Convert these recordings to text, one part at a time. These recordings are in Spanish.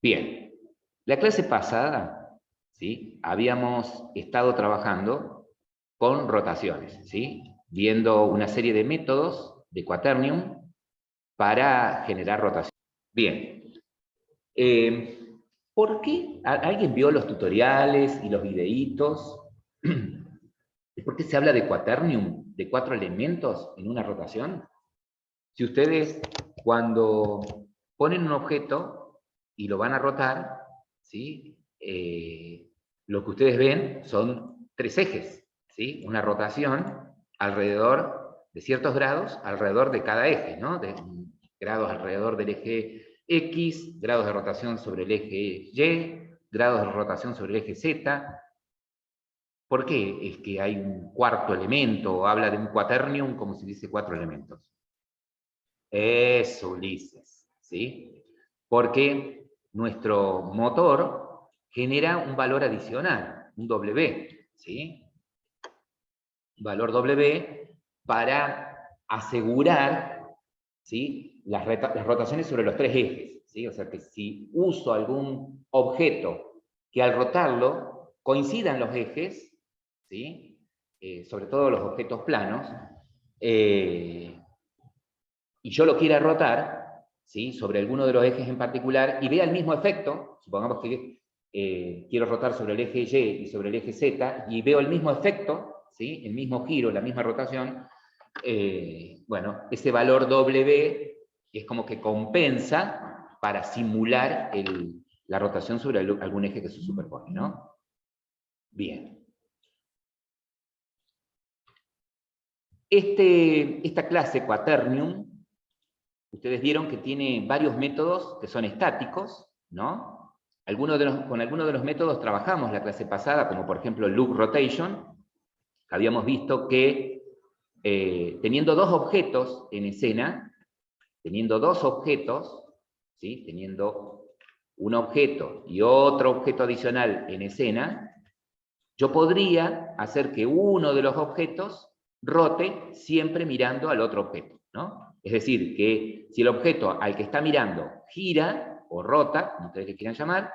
Bien, la clase pasada, ¿sí? Habíamos estado trabajando con rotaciones, ¿sí? Viendo una serie de métodos de Quaternium para generar rotación. Bien, eh, ¿por qué? ¿Alguien vio los tutoriales y los videitos? ¿Por qué se habla de Quaternium, de 4 elementos en una rotación? Si ustedes, cuando ponen un objeto y lo van a rotar, ¿sí? Lo que ustedes ven son 3 ejes, ¿sí? Una rotación alrededor de ciertos grados, alrededor de cada eje, ¿no? De grados alrededor del eje X, grados de rotación sobre el eje Y, grados de rotación sobre el eje Z. ¿Por qué es que hay un cuarto elemento, o habla de un quaternium como si dice 4 elementos? Eso, Ulises, ¿sí? Porque nuestro motor genera un valor adicional, un W, ¿sí? Un valor W para asegurar, ¿sí? Las rotaciones sobre los 3 ejes, ¿sí? O sea que si uso algún objeto que al rotarlo coincidan los ejes, ¿sí? Sobre todo los objetos planos, y yo lo quiera rotar, ¿sí? Sobre alguno de los ejes en particular, y vea el mismo efecto, supongamos que quiero rotar sobre el eje Y y sobre el eje Z, y veo el mismo efecto, ¿sí? El mismo giro, la misma rotación, bueno, ese valor W es como que compensa para simular la rotación sobre algún eje que se superpone, ¿no? Bien. Esta clase Quaternium, ustedes vieron que tiene varios métodos que son estáticos, ¿no? Con algunos de los métodos trabajamos la clase pasada, como por ejemplo el loop rotation. Habíamos visto que teniendo 2 objetos en escena, teniendo 2 objetos, ¿sí? Teniendo un objeto y otro objeto adicional en escena, yo podría hacer que uno de los objetos rote siempre mirando al otro objeto, ¿no? Es decir, que si el objeto al que está mirando gira o rota, como ustedes le quieran llamar,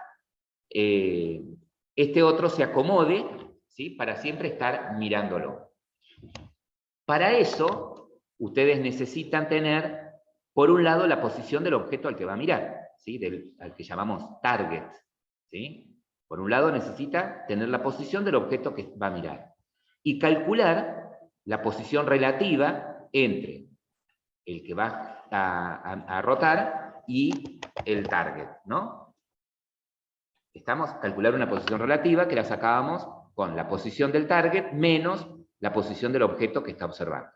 este otro se acomode, ¿sí? Para siempre estar mirándolo. Para eso, ustedes necesitan tener, por un lado, la posición del objeto al que va a mirar, ¿sí? Al que llamamos target, ¿sí? Por un lado, necesita tener la posición del objeto que va a mirar. Y calcular la posición relativa entre el que va a rotar y el target, ¿no? Estamos calcular una posición relativa que la sacábamos con la posición del target menos la posición del objeto que está observando.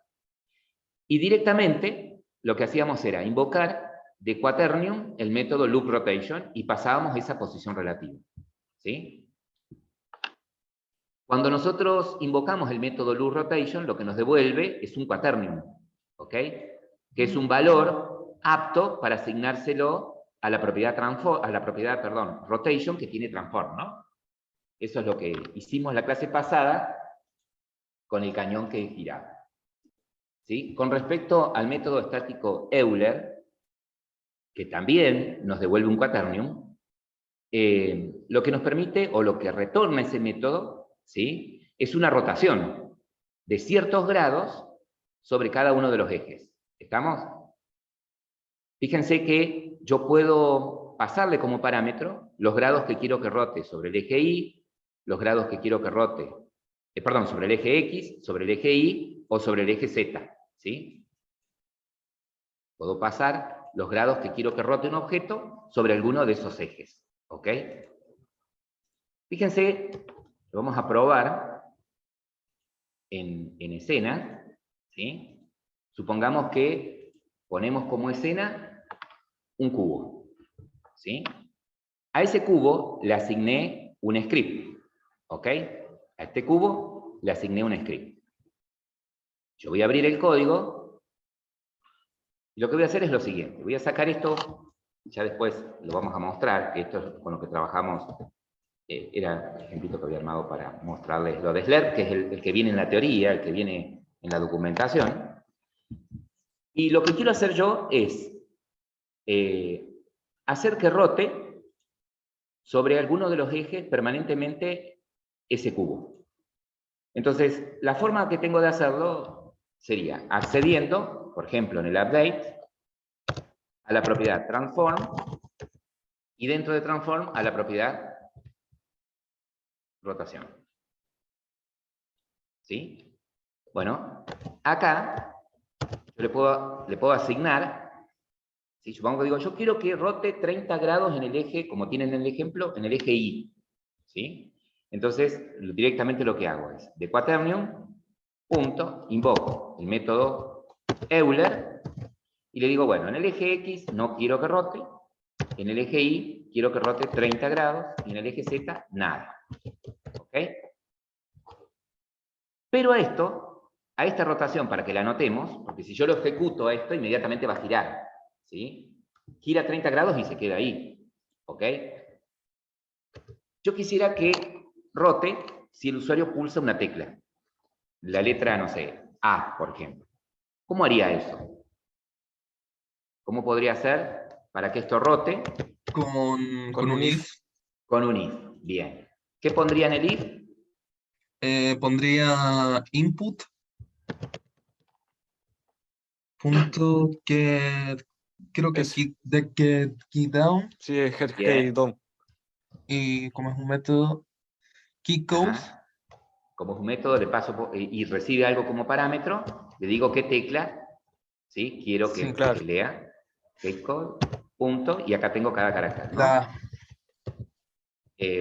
Y directamente lo que hacíamos era invocar de Quaternium el método loop rotation y pasábamos esa posición relativa, ¿sí? Cuando nosotros invocamos el método loop rotation, lo que nos devuelve es un Quaternium, ¿ok? Que es un valor apto para asignárselo a la propiedad, rotation que tiene transform, ¿no? Eso es lo que hicimos la clase pasada con el cañón que giraba. ¿Sí? Con respecto al método estático Euler, que también nos devuelve un Quaternium, lo que nos permite, o lo que retorna ese método, ¿sí? Es una rotación de ciertos grados sobre cada uno de los ejes. ¿Estamos? Fíjense que yo puedo pasarle como parámetro los grados que quiero que rote sobre el eje Y, los grados que quiero que rote, perdón, sobre el eje X, sobre el eje Y o sobre el eje Z, ¿sí? Puedo pasar los grados que quiero que rote un objeto sobre alguno de esos ejes, ¿ok? Fíjense, lo vamos a probar en escena, ¿sí? Supongamos que ponemos como escena un cubo, ¿sí? A ese cubo le asigné un script, ¿ok? A este cubo le asigné un script. Yo voy a abrir el código y lo que voy a hacer es lo siguiente. Voy a sacar esto, ya después lo vamos a mostrar, que esto es con lo que trabajamos. Era el ejemplito que había armado para mostrarles lo de Slurp, que es el que viene en la teoría, el que viene en la documentación. Y lo que quiero hacer yo es hacer que rote sobre alguno de los ejes permanentemente ese cubo. Entonces, la forma que tengo de hacerlo sería accediendo, por ejemplo, en el update, a la propiedad transform, y dentro de transform a la propiedad rotación. ¿Sí? Bueno, acá yo le puedo asignar, ¿sí? Supongo que digo, yo quiero que rote 30 grados en el eje, como tienen en el ejemplo, en el eje Y. ¿Sí? Entonces, directamente lo que hago es, de quaternium, invoco el método Euler, y le digo, bueno, en el eje X no quiero que rote, en el eje Y quiero que rote 30 grados, y en el eje Z, nada. ¿Ok? Pero a esta rotación, para que la anotemos, porque si yo lo ejecuto a esto, inmediatamente va a girar. ¿Sí? Gira 30 grados y se queda ahí. ¿Ok? Yo quisiera que rote si el usuario pulsa una tecla. La letra, no sé, A, por ejemplo. ¿Cómo haría eso? ¿Cómo podría hacer para que esto rote? Con un if. Con un if. Bien. ¿Qué pondría en el if? Pondría input punto get, creo que Ese. key down, Sí, es Bien. down. y como es un método key code. Ajá. Como es un método, le paso y recibe algo como parámetro, le digo qué tecla, ¿sí? Quiero Sí, claro. que lea, code, punto, y acá tengo cada carácter, ¿no? la,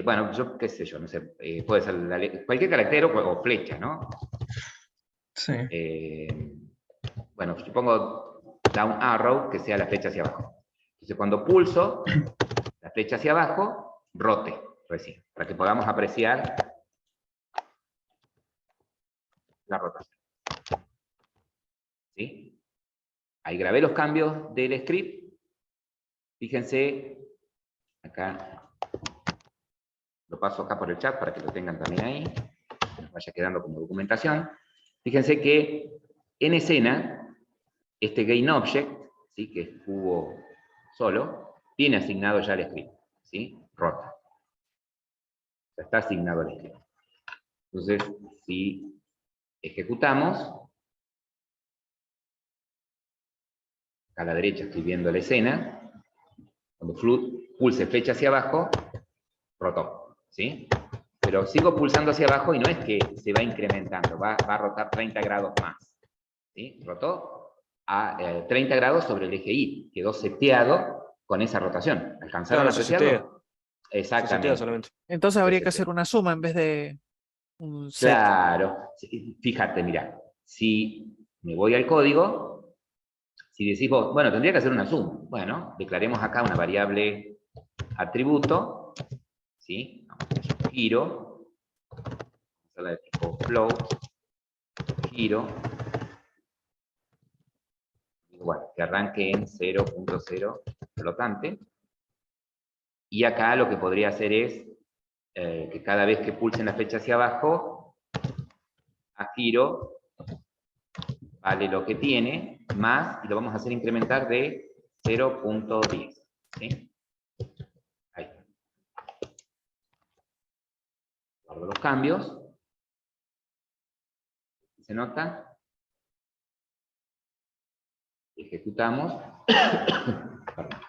Bueno, yo qué sé yo, no sé, puede ser cualquier carácter o flecha, ¿no? sí. Bueno, supongo down arrow, que sea la flecha hacia abajo. Entonces, cuando pulso la flecha hacia abajo, rote recién, para que podamos apreciar la rotación. ¿Sí? Ahí grabé los cambios del script. Fíjense, acá, lo paso acá por el chat para que lo tengan también ahí, que nos vaya quedando como documentación. Fíjense que en escena, este GainObject, ¿sí? Que es cubo solo, tiene asignado ya el script, ¿sí? Rota. Ya está asignado el script. Entonces, si ejecutamos, a la derecha estoy viendo la escena, cuando pulse flecha hacia abajo, rotó, ¿sí? Pero sigo pulsando hacia abajo y no es que se va incrementando, va a rotar 30 grados más, ¿sí? Rotó a 30 grados sobre el eje Y, quedó seteado con esa rotación. ¿Alcanzaron Claro, a se setea. apreciarlo? Se setea Exactamente. solamente. Entonces Se habría que setea. hacer una suma en vez de un set. Claro. Fíjate, mira, si me voy al código, si decís vos, bueno, tendría que hacer una suma. Bueno, declaremos acá una variable atributo, ¿sí? Giro, la de tipo float, giro, igual, que arranque en 0.0 flotante. Y acá lo que podría hacer es que cada vez que pulsen la flecha hacia abajo, a giro vale lo que tiene, más, y lo vamos a hacer incrementar de 0.10. ¿Sí? Ahí. Guardo los cambios. ¿Se nota? Ejecutamos. Perdón.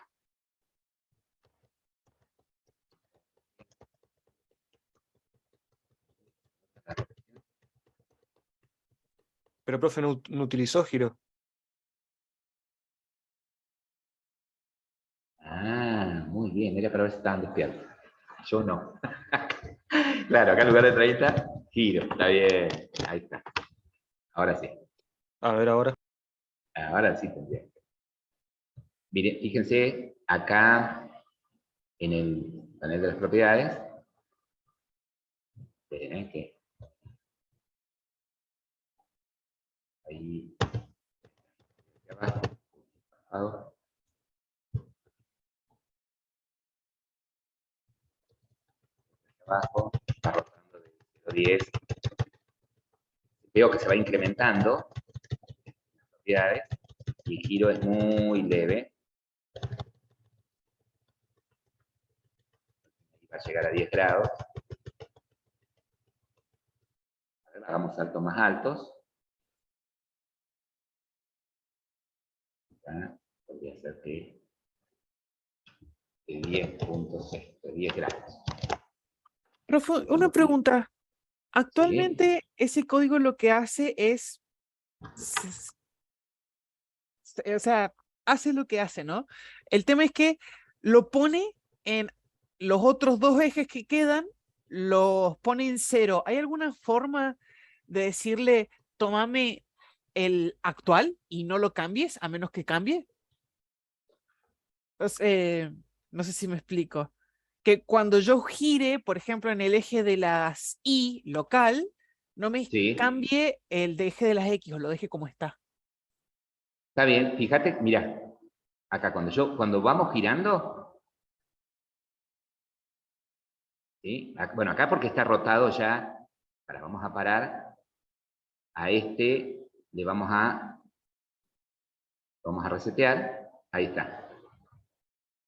Pero, profe, no utilizó giro. Ah, muy bien, era para ver si estaban despiertos. Yo no. Claro, acá en lugar de 30, giro. Está bien, ahí está. Ahora sí. A ver ahora. Ahora sí tendría. Miren, fíjense acá en el panel de las propiedades. Que ahí abajo. Abajo, está rotando de 0.10. Veo que se va incrementando las propiedades y el giro es muy leve. hasta llegar a 10 grados. Hagamos saltos más altos. Acá podría ser que 10.6, 10 grados. Profe, una pregunta. Sí. Actualmente ese código lo que hace es, o sea, hace lo que hace, ¿no? El tema es que lo pone en los otros dos ejes que quedan, los pone en cero. ¿Hay alguna forma de decirle, tómame el actual y no lo cambies, a menos que cambie? No sé si me explico. Que cuando yo gire, por ejemplo, en el eje de las Y local, no me Sí. cambie el de eje de las X o lo deje como está. Está bien, fíjate, mira, acá cuando vamos girando, ¿sí? Bueno, acá porque está rotado ya, ahora vamos a parar, a este le vamos a resetear, ahí está,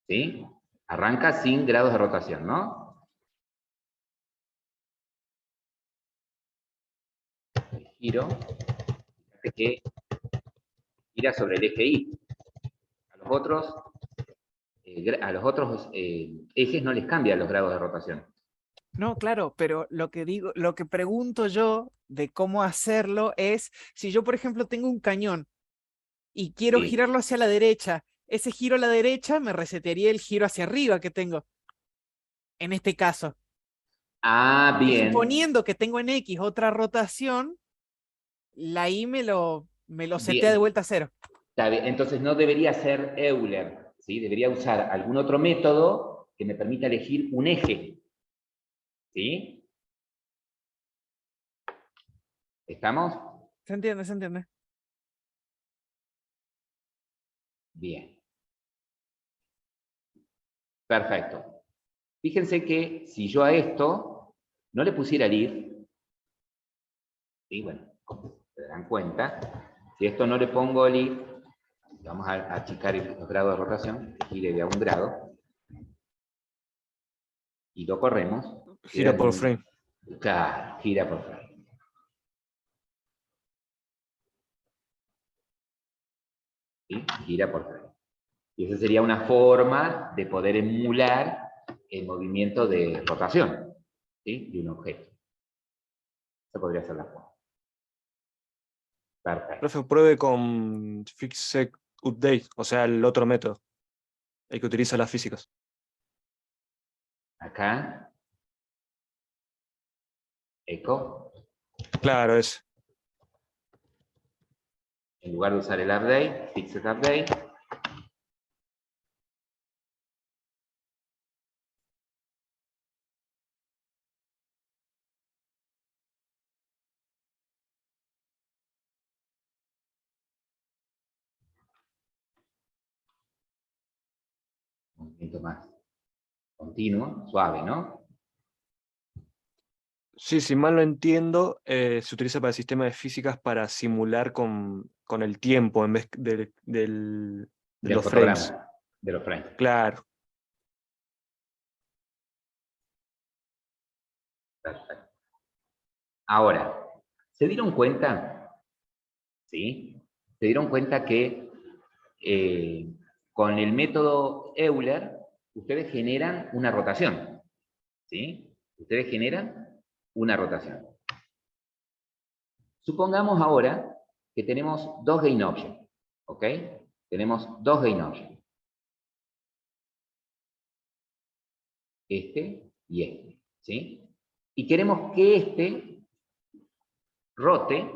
¿sí? Arranca sin grados de rotación, ¿no? Giro, fíjate que gira sobre el eje Y. A los otros ejes no les cambian los grados de rotación. No, claro, pero lo que digo, lo que pregunto yo de cómo hacerlo es, si yo, por ejemplo, tengo un cañón y quiero Sí. girarlo hacia la derecha, ese giro a la derecha me resetearía el giro hacia arriba que tengo. En este caso. Ah, Y bien. suponiendo que tengo en X otra rotación, la Y me lo setea de Bien. vuelta a cero. Está bien. Entonces no debería ser Euler, ¿sí? Debería usar algún otro método que me permita elegir un eje. ¿Sí? ¿Estamos? ¿Se entiende? ¿Se entiende? Bien. Perfecto. Fíjense que si yo a esto no le pusiera el if, ¿sí? Bueno, se darán cuenta, si esto no le pongo el if, vamos a achicar los grados de rotación, que gire de a 1 grado, y lo corremos. Gira por frame. Claro, gira por frame. ¿Sí? Gira por frame. Y esa sería una forma de poder emular el movimiento de rotación, ¿sí? De un objeto. Esa podría ser la forma. Perfecto. Profe, pruebe con Fixed Update, o sea, el otro método, el que utiliza las físicas. Acá. Eco. Claro, es. En lugar de usar el update, Fixed Update. Un movimiento más continuo, suave, ¿no? Sí, si mal lo entiendo, se utiliza para el sistema de físicas para simular con el tiempo en vez de Del los fotograma, frames. de los frames. Claro. Perfecto. Ahora, ¿se dieron cuenta? ¿Sí? ¿Se dieron cuenta que con el método Euler ustedes generan una rotación? ¿Sí? Ustedes generan una rotación. Supongamos ahora que tenemos dos gain objects, ¿ok? Tenemos dos gain objects. Este y este, ¿sí? Y queremos que este rote,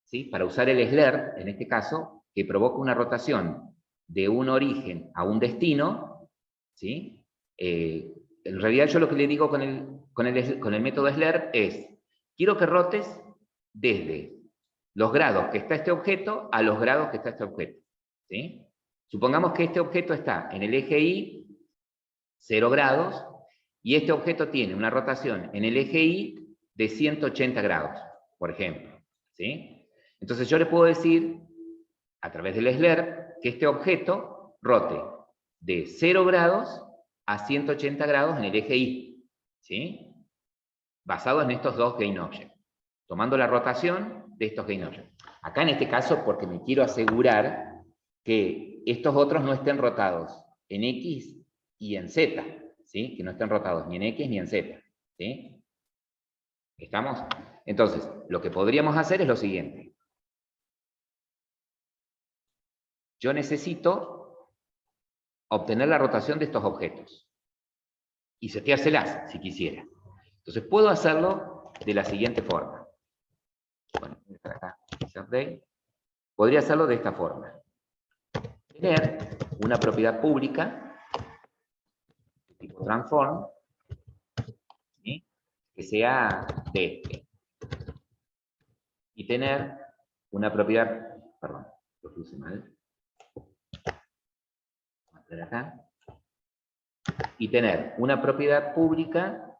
¿sí? Para usar el Slur, en este caso, que provoca una rotación de un origen a un destino, ¿sí? En realidad yo lo que le digo con el método Slur es, quiero que rotes desde los grados que está este objeto a los grados que está este objeto, ¿sí? Supongamos que este objeto está en el eje Y, 0 grados, y este objeto tiene una rotación en el eje Y de 180 grados, por ejemplo, ¿sí? Entonces yo le puedo decir, a través del Slur, que este objeto rote de 0 grados a 180 grados en el eje Y, ¿sí? Basado en estos dos GainObject, tomando la rotación de estos GainObject. Acá en este caso, porque me quiero asegurar que estos otros no estén rotados en X y en Z, ¿sí? Que no estén rotados ni en X ni en Z, ¿sí? ¿Estamos? Entonces, lo que podríamos hacer es lo siguiente. Yo necesito obtener la rotación de estos objetos y seteárselas, si quisiera. Entonces, puedo hacerlo de la siguiente forma. Bueno, voy a dejar acá, update. Podría hacerlo de esta forma. Tener una propiedad pública, tipo transform, ¿sí? Que sea de este. Y tener una propiedad, perdón, lo puse mal. Vamos a poner acá. Y tener una propiedad pública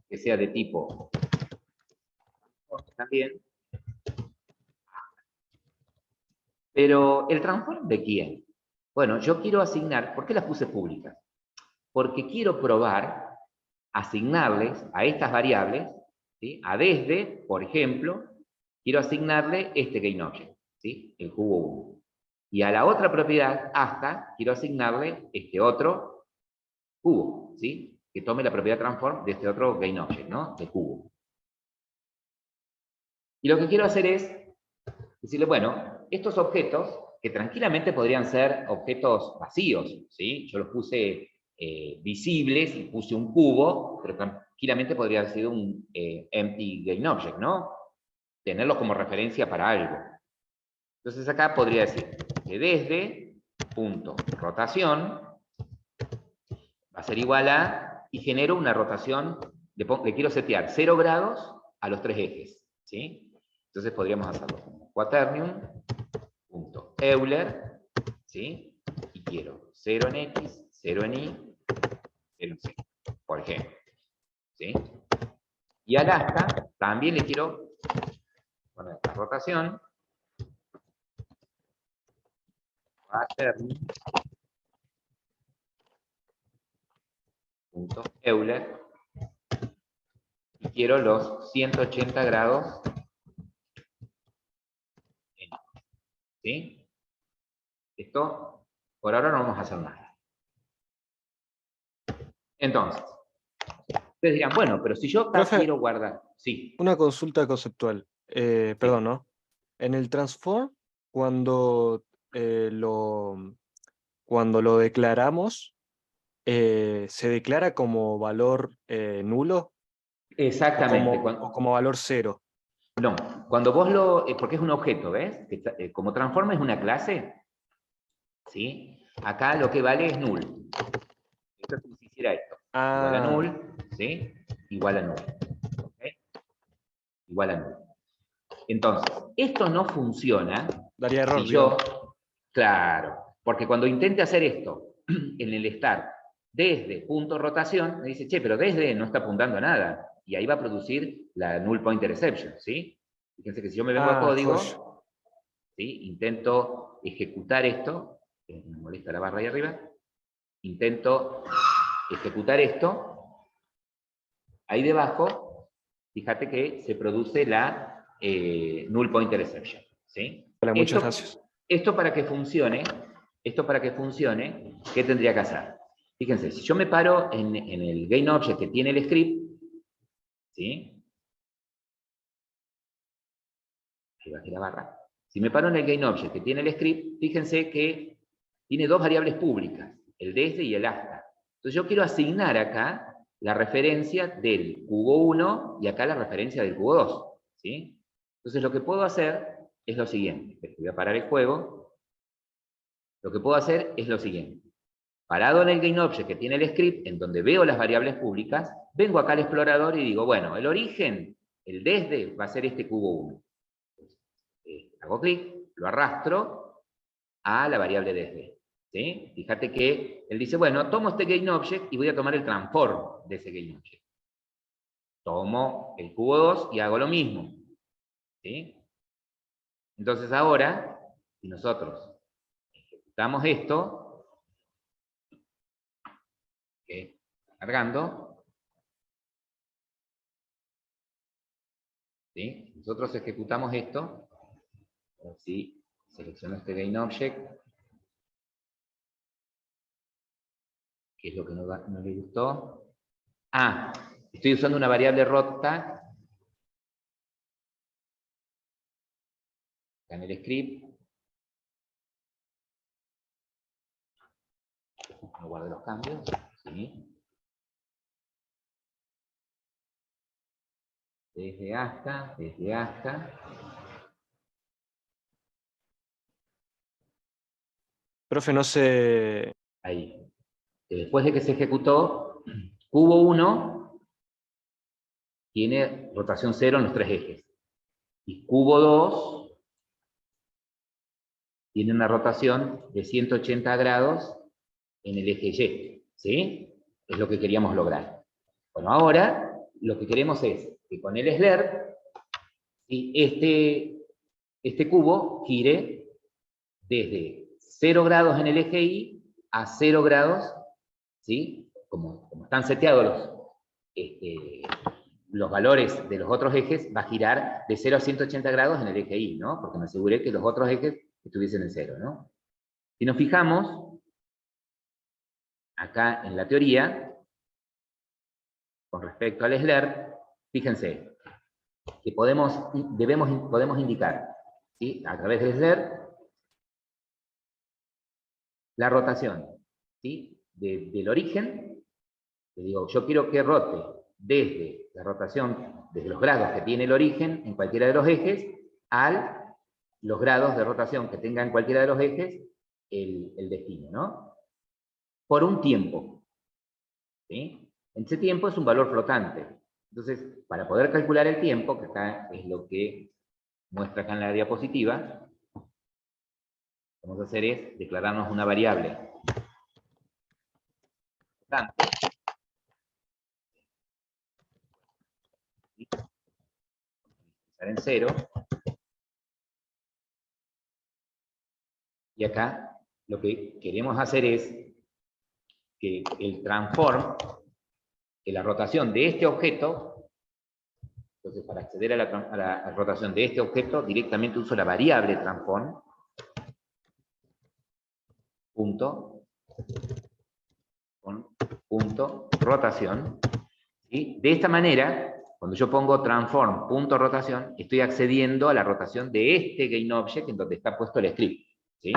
que sea de tipo también. Pero el transform ¿de quién? Bueno, yo quiero asignar, ¿por qué las puse públicas? Porque quiero probar asignarles a estas variables, ¿sí? A desde, por ejemplo, quiero asignarle este GainObject, ¿sí? El cubo 1. Y a la otra propiedad, hasta, quiero asignarle este otro cubo, ¿sí? Que tome la propiedad transform de este otro GainObject, ¿no? De cubo. Y lo que quiero hacer es decirle, bueno, estos objetos, que tranquilamente podrían ser objetos vacíos, ¿sí? Yo los puse visibles y puse un cubo, pero tranquilamente podría haber sido un empty GainObject, ¿no? Tenerlos como referencia para algo. Entonces acá podría decir que desde punto rotación va a ser igual a, y genero una rotación, le quiero setear 0 grados a los 3 ejes, ¿sí? Entonces podríamos hacerlo como quaternium.euler, ¿sí? Y quiero 0 en X, 0 en Y, 0 en Z, por ejemplo, ¿sí? Y al asta también le quiero poner la rotación, quaternium.euler, y quiero los 180 grados, ¿sí? Esto, por ahora no vamos a hacer nada. Entonces, ustedes dirán, bueno, pero si yo acá Profe, quiero guardar, sí, una consulta conceptual. Perdón, ¿no? En el transform, cuando, cuando lo declaramos, ¿se declara como valor nulo exactamente. o como valor cero? No, cuando vos lo, porque es un objeto, ¿ves? Como transforma es una clase, ¿sí? Acá lo que vale es null. Esto es como si hiciera esto. Igual a Ah, null, ¿sí? Igual a null. ¿Ok? Igual a null. Entonces, esto no funciona daría error, si yo, digamos. claro, porque cuando intente hacer esto en el start desde punto rotación, me dice, che, pero desde no está apuntando a nada. Y ahí va a producir la null pointer exception, ¿sí? Fíjense que si yo me vengo a Ah, joya. código, ¿sí? Intento ejecutar esto, me molesta la barra ahí arriba, intento ejecutar esto, ahí debajo, fíjate que se produce la null pointer exception, ¿sí? Vale, muchas gracias. Esto para que funcione, ¿qué tendría que hacer? Fíjense, si yo me paro en el GainObject que tiene el script, ¿sí? Ahí bajé la barra. Si me paro en el GainObject que tiene el script, fíjense que tiene dos variables públicas, el desde y el hasta. Entonces yo quiero asignar acá la referencia del cubo 1 y acá la referencia del cubo 2, ¿sí? Entonces lo que puedo hacer es lo siguiente. Voy a parar el juego. Lo que puedo hacer es lo siguiente. Parado en el GainObject que tiene el script, en donde veo las variables públicas, vengo acá al explorador y digo, bueno, el origen, el desde, va a ser este cubo 1. Hago clic, lo arrastro a la variable desde. ¿Sí? Fíjate que él dice, bueno, tomo este GainObject y voy a tomar el transform de ese GainObject. Tomo el cubo 2 y hago lo mismo. ¿Sí? Entonces ahora, si nosotros ejecutamos esto, ¿okay? cargando. ¿Sí? Nosotros ejecutamos esto. Así, selecciono este GainObject. ¿Qué es lo que no le gustó? Ah, estoy usando una variable rota. Acá en el script. No guardo los cambios. ¿Sí? Desde hasta. Profe, no sé. Ahí. Después de que se ejecutó, cubo 1 tiene rotación 0 en los 3 ejes. Y cubo 2 tiene una rotación de 180 grados en el eje Y. ¿Sí? Es lo que queríamos lograr. Bueno, ahora lo que queremos es que con el SLERP este cubo gire desde 0 grados en el eje Y a 0 grados, ¿sí? Como están seteados los valores de los otros ejes, va a girar de 0 a 180 grados en el eje Y, ¿no? Porque me aseguré que los otros ejes estuviesen en 0, ¿no? Si nos fijamos, acá en la teoría, con respecto al SLERP, fíjense, que podemos indicar, ¿sí? A través del SLERP, la rotación, ¿sí? Del origen, le digo, yo quiero que rote desde la rotación, desde los grados que tiene el origen en cualquiera de los ejes, a los grados de rotación que tenga en cualquiera de los ejes el destino, ¿no? Por un tiempo, ¿sí? Ese tiempo es un valor flotante. Entonces, para poder calcular el tiempo, que acá es lo que muestra acá en la diapositiva, lo que vamos a hacer es declararnos una variable flotante, en 0, y acá lo que queremos hacer es que el transform, que la rotación de este objeto, entonces para acceder a la rotación de este objeto, directamente uso la variable transform, punto rotación, ¿sí? De esta manera, cuando yo pongo transform.rotación, estoy accediendo a la rotación de este GainObject en donde está puesto el script, ¿sí?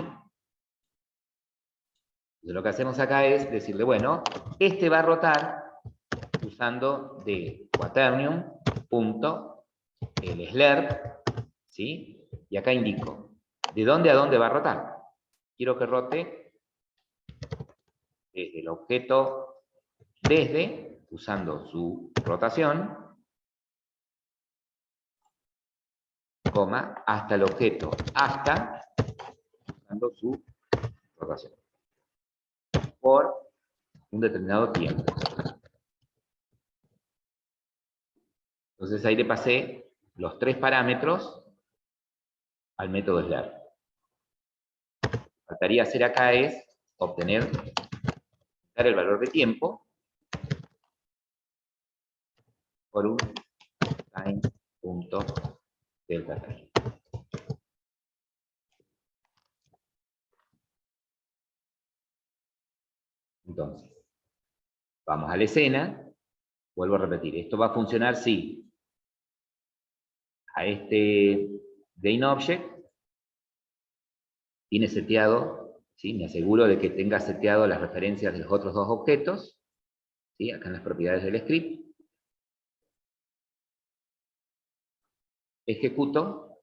Entonces lo que hacemos acá es decirle, bueno, este va a rotar usando de quaternium.el SLERP, ¿sí? Y acá indico, ¿de dónde a dónde va a rotar? Quiero que rote desde el objeto desde, usando su rotación, coma, hasta el objeto hasta, usando su rotación, por un determinado tiempo. Entonces ahí le pasé los 3 parámetros al método SLERP. Lo que faltaría hacer acá es obtener el valor de tiempo por un time.delta time. Entonces, vamos a la escena, vuelvo a repetir, esto va a funcionar si a este GainObject tiene seteado, ¿sí? Me aseguro de que tenga seteado las referencias de los otros dos objetos, ¿sí? Acá en las propiedades del script. Ejecuto.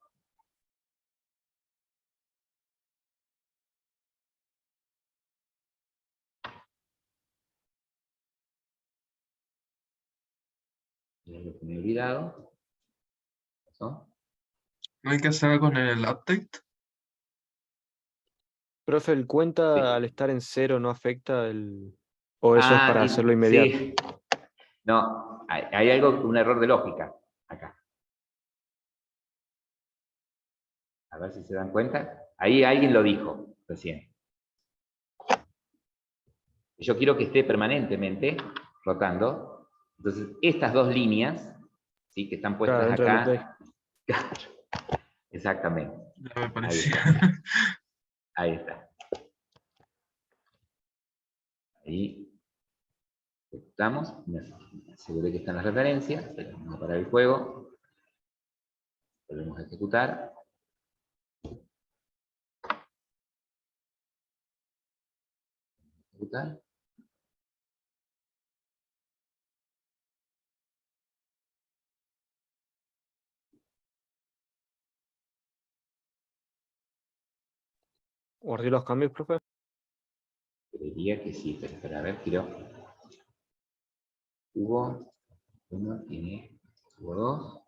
Es lo que me he olvidado. ¿Eso? ¿No hay que hacer algo con el update? Profe, ¿el cuenta al estar en 0 no afecta el... o eso es para hacerlo inmediato? Sí. No, hay algo, un error de lógica acá. A ver si se dan cuenta. Ahí alguien lo dijo recién. Yo quiero que esté permanentemente rotando. Entonces, estas dos líneas, ¿sí? Que están puestas Claro, dentro del acá. Exactamente. Ya me Ahí parecía. está. Ahí está. Ahí ejecutamos. Me aseguré que están las referencias. Vamos a parar el juego. Volvemos a ejecutar. Ejecutar. ¿Guardé los cambios, profe? Creería que sí, pero espera, a ver, quiero. Cubo 1 tiene cubo 2.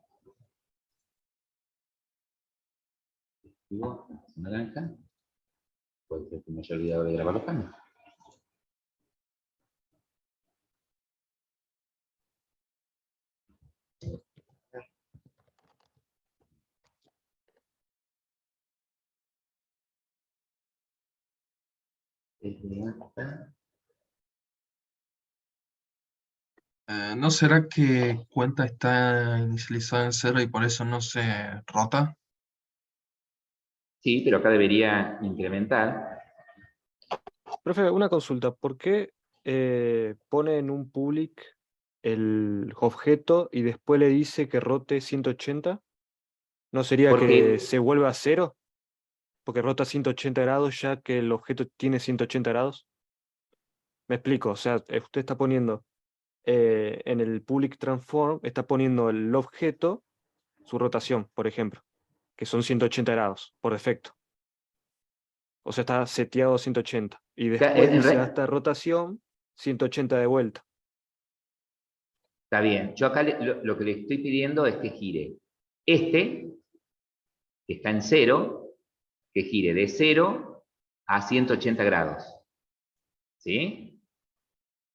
Cubo naranja. Puede ser que me haya olvidado de grabar los cambios. ¿No será que cuenta está inicializada en 0 y por eso no se rota? Sí, pero acá debería incrementar. Profe, una consulta. ¿Por qué pone en un public el objeto y después le dice que rote 180? ¿No sería Porque, que se vuelva a 0? Porque rota 180 grados ya que el objeto tiene 180 grados. Me explico, o sea, usted está poniendo en el public transform, está poniendo el objeto, su rotación, por ejemplo, que son 180 grados por defecto. O sea, está seteado 180. Y después dice hasta rotación 180 de vuelta. está bien. Yo acá lo que le estoy pidiendo es que gire este, que está en 0, que gire de 0 a 180 grados. ¿Sí?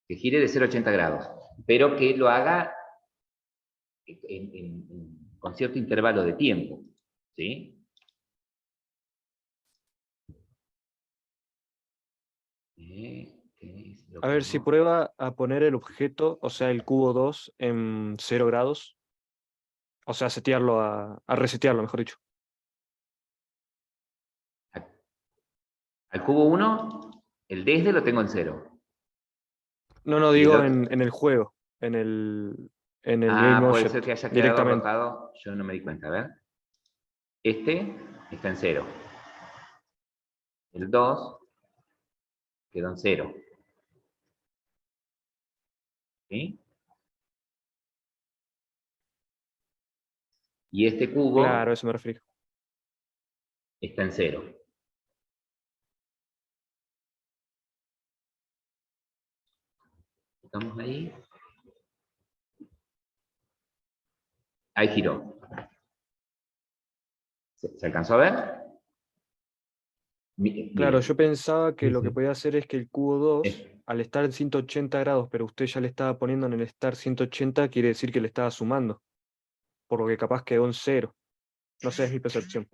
Que gire de 0 a 80 grados. Pero que lo haga con cierto intervalo de tiempo. ¿Sí? A ver si prueba a poner el objeto, o sea, el cubo 2 en 0 grados. O sea, setearlo a resetearlo, mejor dicho. Al cubo 1, el desde lo tengo en 0. No, Y el digo otro. en el juego, en el Game Puede ser Object, que haya quedado directamente. rotado. Yo no me di cuenta, a ver. Este está en 0. El 2 quedó en 0. ¿Sí? Y este Claro, a cubo eso me refiero. está en 0. ¿Estamos ahí? Ahí giró. ¿Se alcanzó a ver? Claro, Miren. yo pensaba que Sí, lo que sí. podía hacer es que el cubo 2, Es- al estar en 180 grados, pero usted ya le estaba poniendo en el estar 180, quiere decir que le estaba sumando, por lo que capaz quedó en 0. No sé, es mi percepción.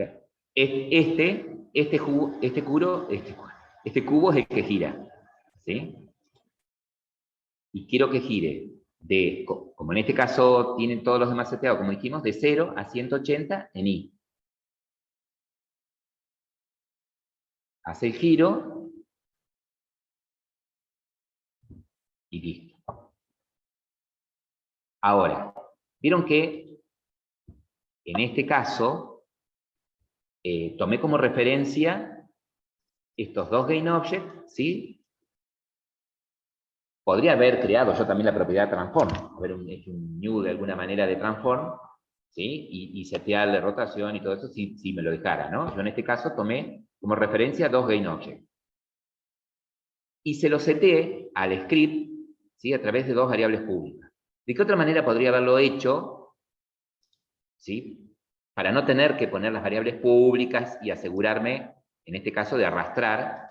Este cubo es el que gira. ¿Sí? Y quiero que gire como en este caso tienen todos los demás seteados, como dijimos, de 0 a 180 en I. Hace el giro y listo. Ahora, vieron que en este caso tomé como referencia estos dos GainObject, ¿sí? Podría haber creado yo también la propiedad transform, haber hecho un new de alguna manera de transform, ¿sí? Y setearle rotación y todo eso si me lo dejara, ¿no? Yo en este caso tomé como referencia dos GainObject. Y se lo seteé al script, ¿sí? A través de dos variables públicas. ¿De qué otra manera podría haberlo hecho? ¿Sí? Para no tener que poner las variables públicas y asegurarme, en este caso, de arrastrar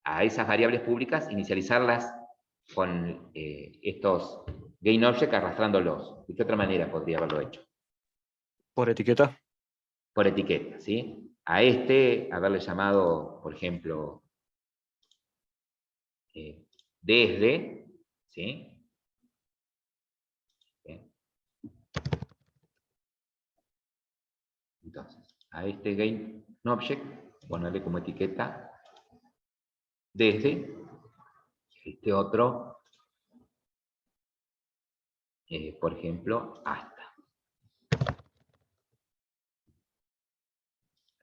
a esas variables públicas, inicializarlas con estos GainObject arrastrándolos. ¿De qué otra manera podría haberlo hecho? Por etiqueta. Por etiqueta, ¿sí? A este, haberle llamado, por ejemplo, desde, ¿sí? a este GainObject, ponerle como etiqueta desde este otro, por ejemplo, hasta.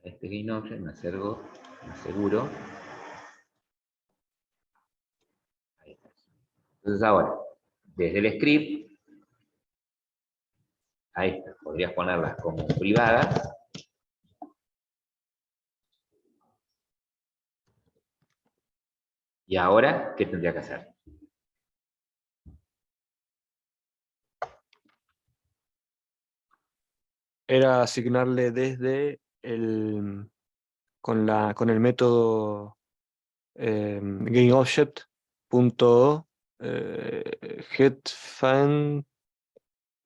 Este GainObject me aseguro. Ahí está. Entonces ahora, desde el script, a esta podrías ponerlas como privadas. Y ahora, ¿qué tendría que hacer? Era asignarle desde el con el método GainObject punto getFind.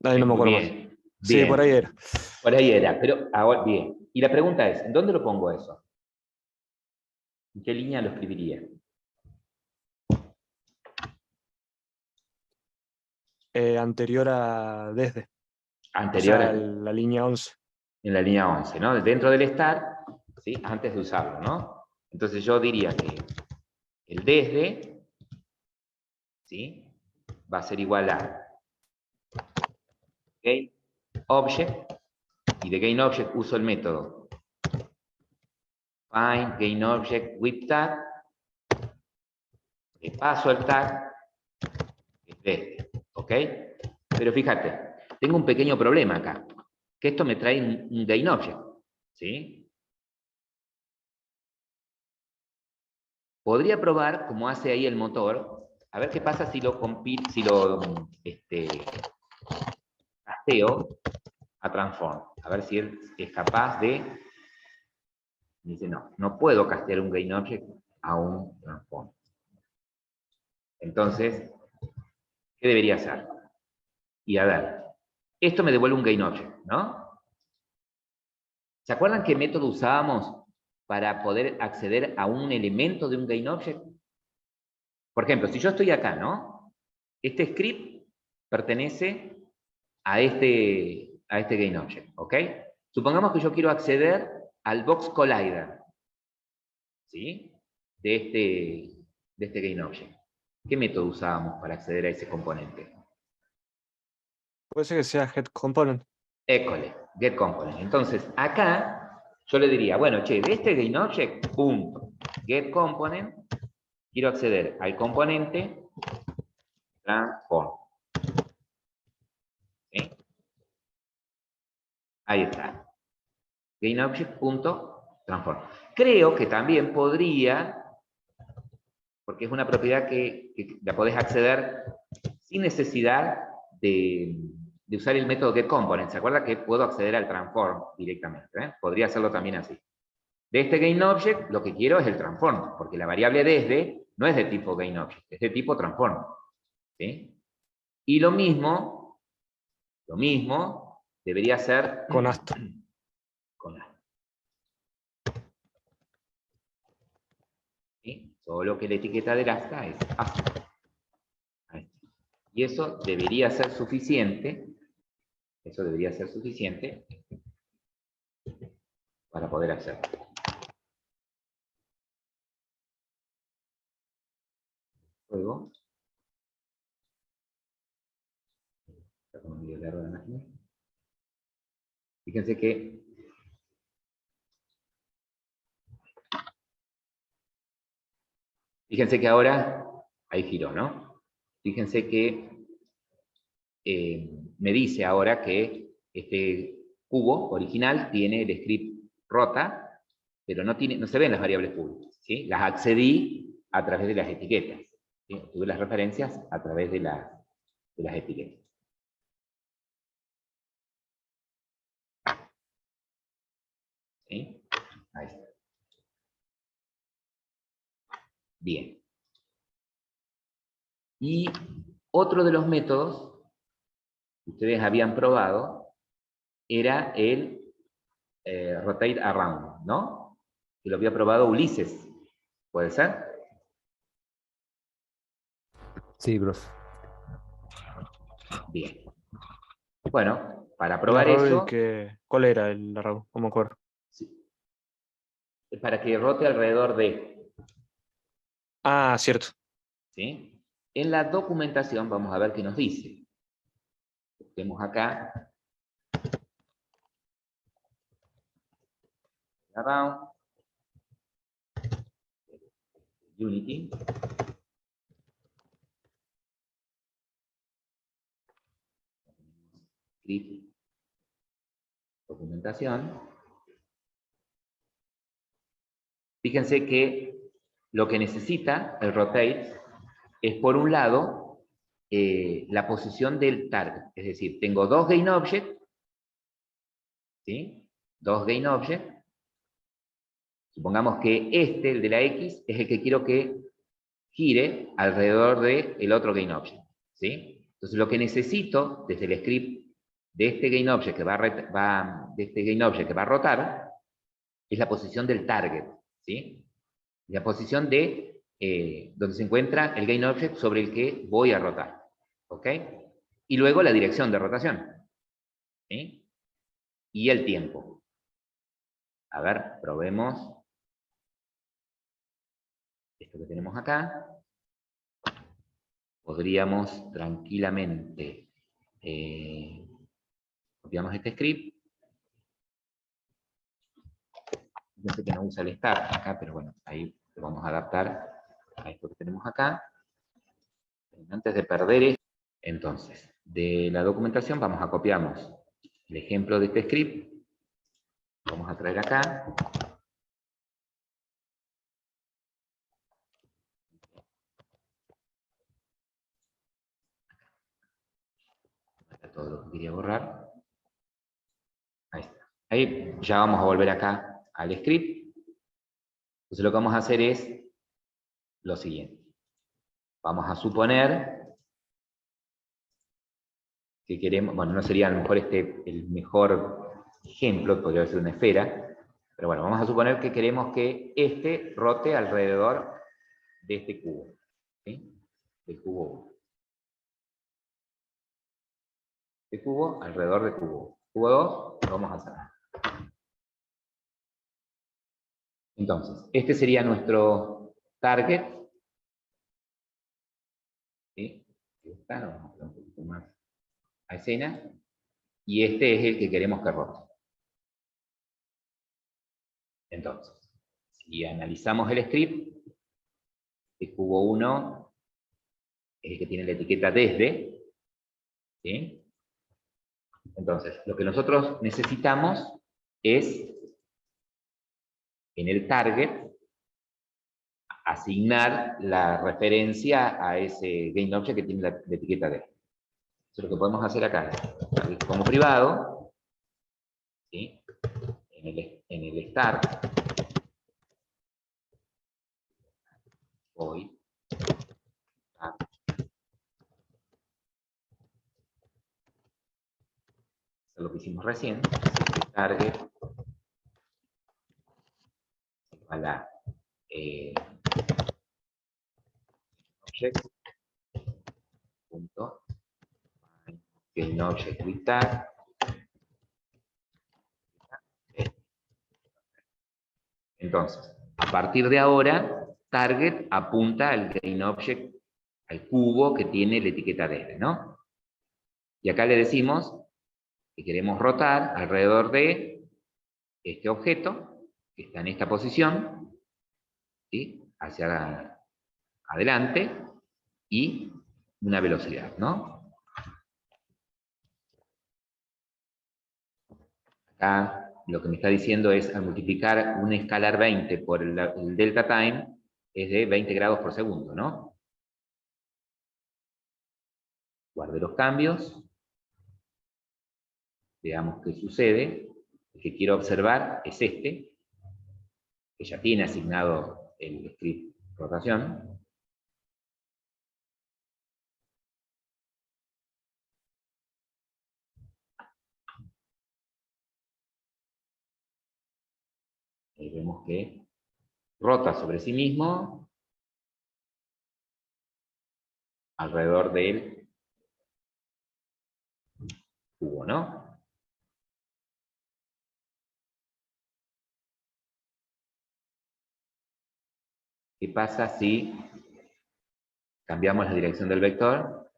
Ahí no me Muy acuerdo más. bien. Sí, por ahí Bien. era. Por ahí era, pero ahora, bien. Y la pregunta es, ¿dónde lo pongo eso? ¿En qué línea lo escribiría? Anterior a desde. O Anterior sea, a, la línea 11. en la línea 11, ¿no? Dentro del start, ¿sí? Antes de usarlo, ¿no? Entonces yo diría que el desde, ¿sí? Va a ser igual a GainObject, y de GainObject uso el método find GainObject with tag, le paso el tag, es desde, ¿ok? Pero fíjate, tengo un pequeño problema acá, que esto me trae un GainObject, ¿sí? Podría probar, como hace ahí el motor, a ver qué pasa si lo casteo a transform. A ver si él es capaz de... Dice, no, no puedo castear un GainObject a un transform. Entonces, ¿qué debería hacer? Y a ver, esto me devuelve un GainObject, ¿no? ¿Se acuerdan qué método usábamos para poder acceder a un elemento de un GainObject? Por ejemplo, si yo estoy acá, ¿no? Este script pertenece a este GainObject, ¿ok? Supongamos que yo quiero acceder al Box Collider, ¿sí? De este GainObject. ¿Qué método usábamos para acceder a ese componente? Puede ser que sea getComponent. École, getComponent. Entonces, acá yo le diría, bueno, che, de este GainObject, punto, getComponent, quiero acceder al componente transform. ¿Sí? Ahí está. GainObject.transform. Creo que también podría, porque es una propiedad que la podés acceder sin necesidad de usar el método getComponent. ¿Se acuerda que puedo acceder al transform directamente? Podría hacerlo también así. De este GainObject, lo que quiero es el transform, porque la variable desde no es de tipo GainObject, es de tipo transform. ¿Sí? Y lo mismo debería ser Con hasta. con hasta. ¿Sí? Solo que la etiqueta del hasta es hasta. Y eso debería ser suficiente. Eso debería ser suficiente para poder hacerlo. Luego, fíjense que ahora hay giro, ¿no? Fíjense que me dice ahora que este cubo original tiene el script rota, pero no se ven las variables públicas, ¿sí? Las accedí a través de las etiquetas, ¿sí? Tuve las referencias a través de las etiquetas. ¿Sí? Ahí está. Bien. Y otro de los métodos que ustedes habían probado era el rotate around, ¿no? Que lo había probado Ulises. ¿Puede ser? Sí, profe. Bien. Bueno, para El probar arrow eso, ¿cuál era el arrow? No me acuerdo. para que rote alrededor de, Ah, cierto. ¿sí? En la documentación vamos a ver qué nos dice. Busquemos acá. Around. Unity. Script. Documentación. Fíjense que lo que necesita el rotate es, por un lado, la posición del target. Es decir, tengo dos GainObject, ¿sí? Dos GainObject. Supongamos que este, el de la X, es el que quiero que gire alrededor del otro GainObject, ¿sí? Entonces, lo que necesito desde el script de este GainObject que va a rotar es la posición del target, ¿sí? La posición de donde se encuentra el GainObject sobre el que voy a rotar, ¿ok? Y luego la dirección de rotación, ¿sí? Y el tiempo. A ver, probemos esto que tenemos acá. Podríamos tranquilamente copiamos este script. Yo sé que no usa el start acá, pero bueno, ahí lo vamos a adaptar a esto que tenemos acá. Antes de perder esto, entonces, de la documentación vamos a copiamos el ejemplo de este script. Vamos a traer acá. Todo lo que quería borrar. Ahí está. Ahí ya vamos a volver acá al script. Entonces lo que vamos a hacer es lo siguiente. Vamos a suponer que queremos, bueno, no sería a lo mejor el mejor ejemplo, podría ser una esfera, pero bueno, vamos a suponer que queremos que este rote alrededor de este cubo, ¿sí? Del cubo 1. Este cubo alrededor del cubo 1. Cubo 2 lo vamos a hacer. Entonces, este sería nuestro target. ¿Sí? Esta, vamos a poner un poquito más a escena. Y este es el que queremos que rote. Entonces, si analizamos el script, el cubo 1 es el que tiene la etiqueta desde, ¿sí? Entonces, lo que nosotros necesitamos es, en el target, asignar la referencia a ese GainObject que tiene la etiqueta desde. Entonces, lo que podemos hacer acá es, como privado, ¿sí? En el start, voy a lo que hicimos recién, target igual a object punto GainObject with tag. Entonces, a partir de ahora, target apunta al GainObject, al cubo que tiene la etiqueta desde, ¿no? Y acá le decimos que queremos rotar alrededor de este objeto, que está en esta posición, ¿sí? Hacia adelante, y una velocidad, ¿no? Acá lo que me está diciendo es, al multiplicar un escalar 20 por el delta time, es de 20 grados por segundo, ¿no? Guarde los cambios. Veamos qué sucede. El que quiero observar es este, que ya tiene asignado el script rotación. Ahí vemos que rota sobre sí mismo alrededor del cubo, ¿no? ¿Qué pasa si cambiamos la dirección del vector?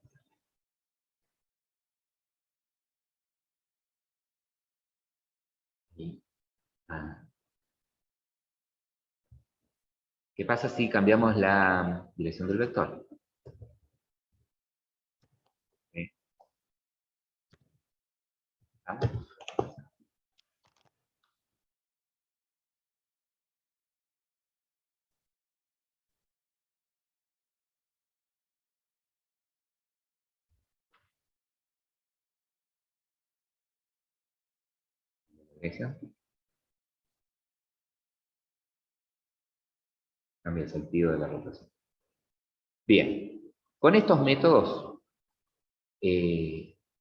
¿Qué pasa si cambiamos la dirección del vector? Dirección. Cambia el sentido de la rotación. Bien, con estos métodos,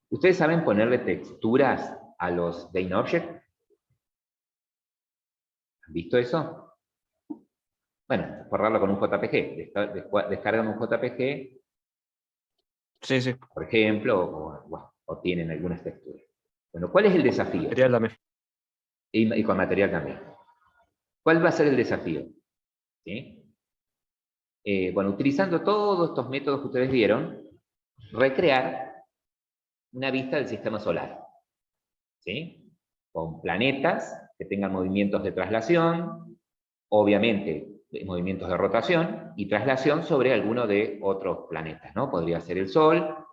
¿ustedes saben ponerle texturas a los DaneObject? ¿Han visto eso? Bueno, forrarlo con un JPG. Descargan un JPG, Sí, sí. por ejemplo, o tienen algunas texturas. Bueno, ¿cuál es el desafío? Material también. Y con material también. ¿Cuál va a ser el desafío? ¿Sí? Bueno, utilizando todos estos métodos que ustedes vieron, recrear una vista del sistema solar. ¿Sí? Con planetas que tengan movimientos de traslación, obviamente movimientos de rotación y traslación sobre alguno de otros planetas, ¿no? Podría ser el Sol,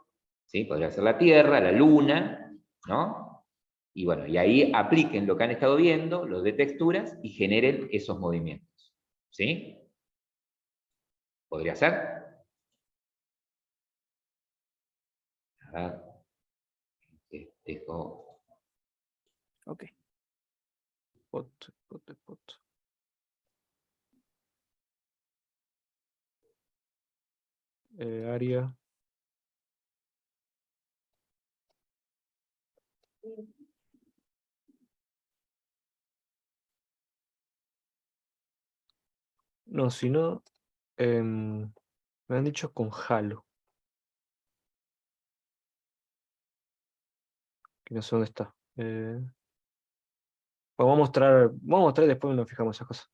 ¿sí? Podría ser la Tierra, la Luna, ¿no? Y bueno, y ahí apliquen lo que han estado viendo, los de texturas, y generen esos movimientos, ¿sí? ¿Podría ser? A ver, dejo... Ok. Pot. Área. No, si no, me han dicho con Halo. Que no sé dónde está. Pues vamos a mostrar y después nos fijamos esas cosas.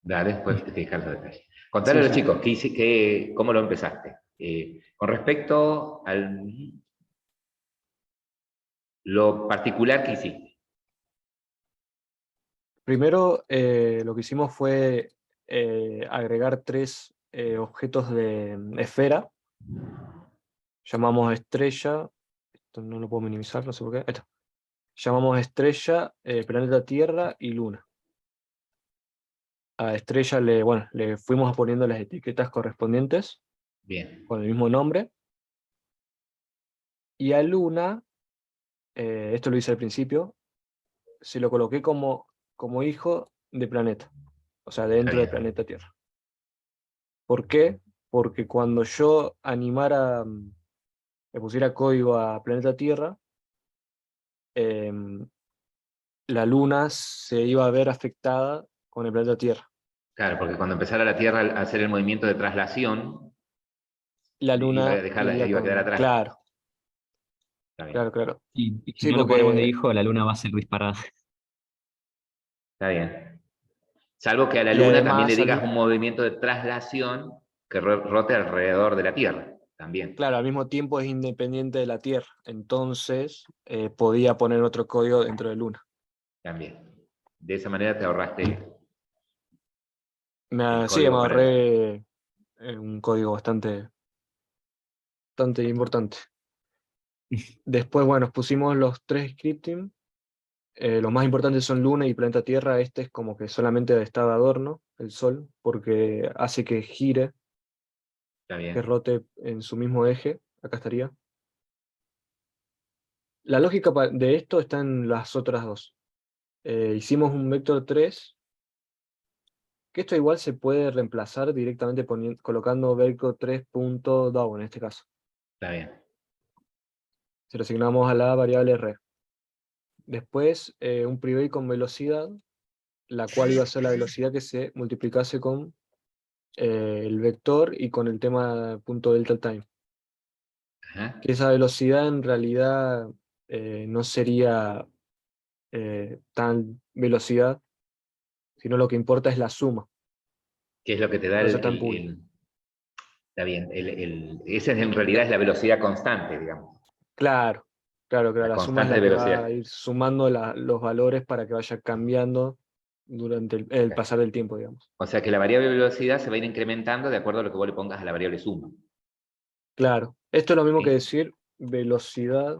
Dale, después te fijas los detalles. Contale Sí, a los sí. chicos, ¿cómo lo empezaste? Con respecto a lo particular que hiciste. Primero, lo que hicimos fue agregar 3 objetos de esfera. Llamamos estrella. Esto no lo puedo minimizar, no sé por qué. Ahí está. Llamamos estrella, planeta Tierra y Luna. A estrella le fuimos poniendo las etiquetas correspondientes Bien, con el mismo nombre. Y a Luna, esto lo hice al principio, se lo coloqué como hijo de planeta. O sea, está dentro del bien. planeta Tierra. ¿Por qué? Porque cuando yo animara, le pusiera código a planeta Tierra, em, la Luna se iba a ver afectada con el planeta Tierra. Claro, porque cuando empezara la Tierra a hacer el movimiento de traslación, La Luna iba a quedar atrás. Claro, Está bien, claro. Y si Sí, no lo ponemos de porque, hijo, la luna va a ser disparada. está bien. Salvo que a la y Luna también le además, digas un movimiento de traslación que rote alrededor de la Tierra. También, claro, al mismo tiempo es independiente de la Tierra. Entonces, podía poner otro código dentro de Luna. también. De esa manera te ahorraste el Sí, me código para el... ahorré un código bastante importante. Después, bueno, pusimos los 3 scripting. Los más importantes son Luna y planeta Tierra. Este es como que solamente está de adorno, el Sol, porque hace que gire, Está que bien. rote en su mismo eje. Acá estaría. La lógica de esto está en las otras dos. Hicimos un vector 3, que esto igual se puede reemplazar directamente colocando vector 3.down en este caso. Está bien. Se lo asignamos a la variable r. Después, un private con velocidad, la cual iba a ser la velocidad que se multiplicase con el vector y con el tema punto delta time. Ajá. Que esa velocidad en realidad no sería tan velocidad, sino lo que importa es la suma. ¿Qué es lo que te da Por eso está en pool. está bien, esa en realidad es la velocidad constante, digamos. Claro, claro, La la suma es constante la de que velocidad. va a ir sumando los valores para que vaya cambiando durante el pasar del tiempo, digamos. O sea que la variable velocidad se va a ir incrementando de acuerdo a lo que vos le pongas a la variable suma. Claro, esto es lo mismo ¿Sí? que decir velocidad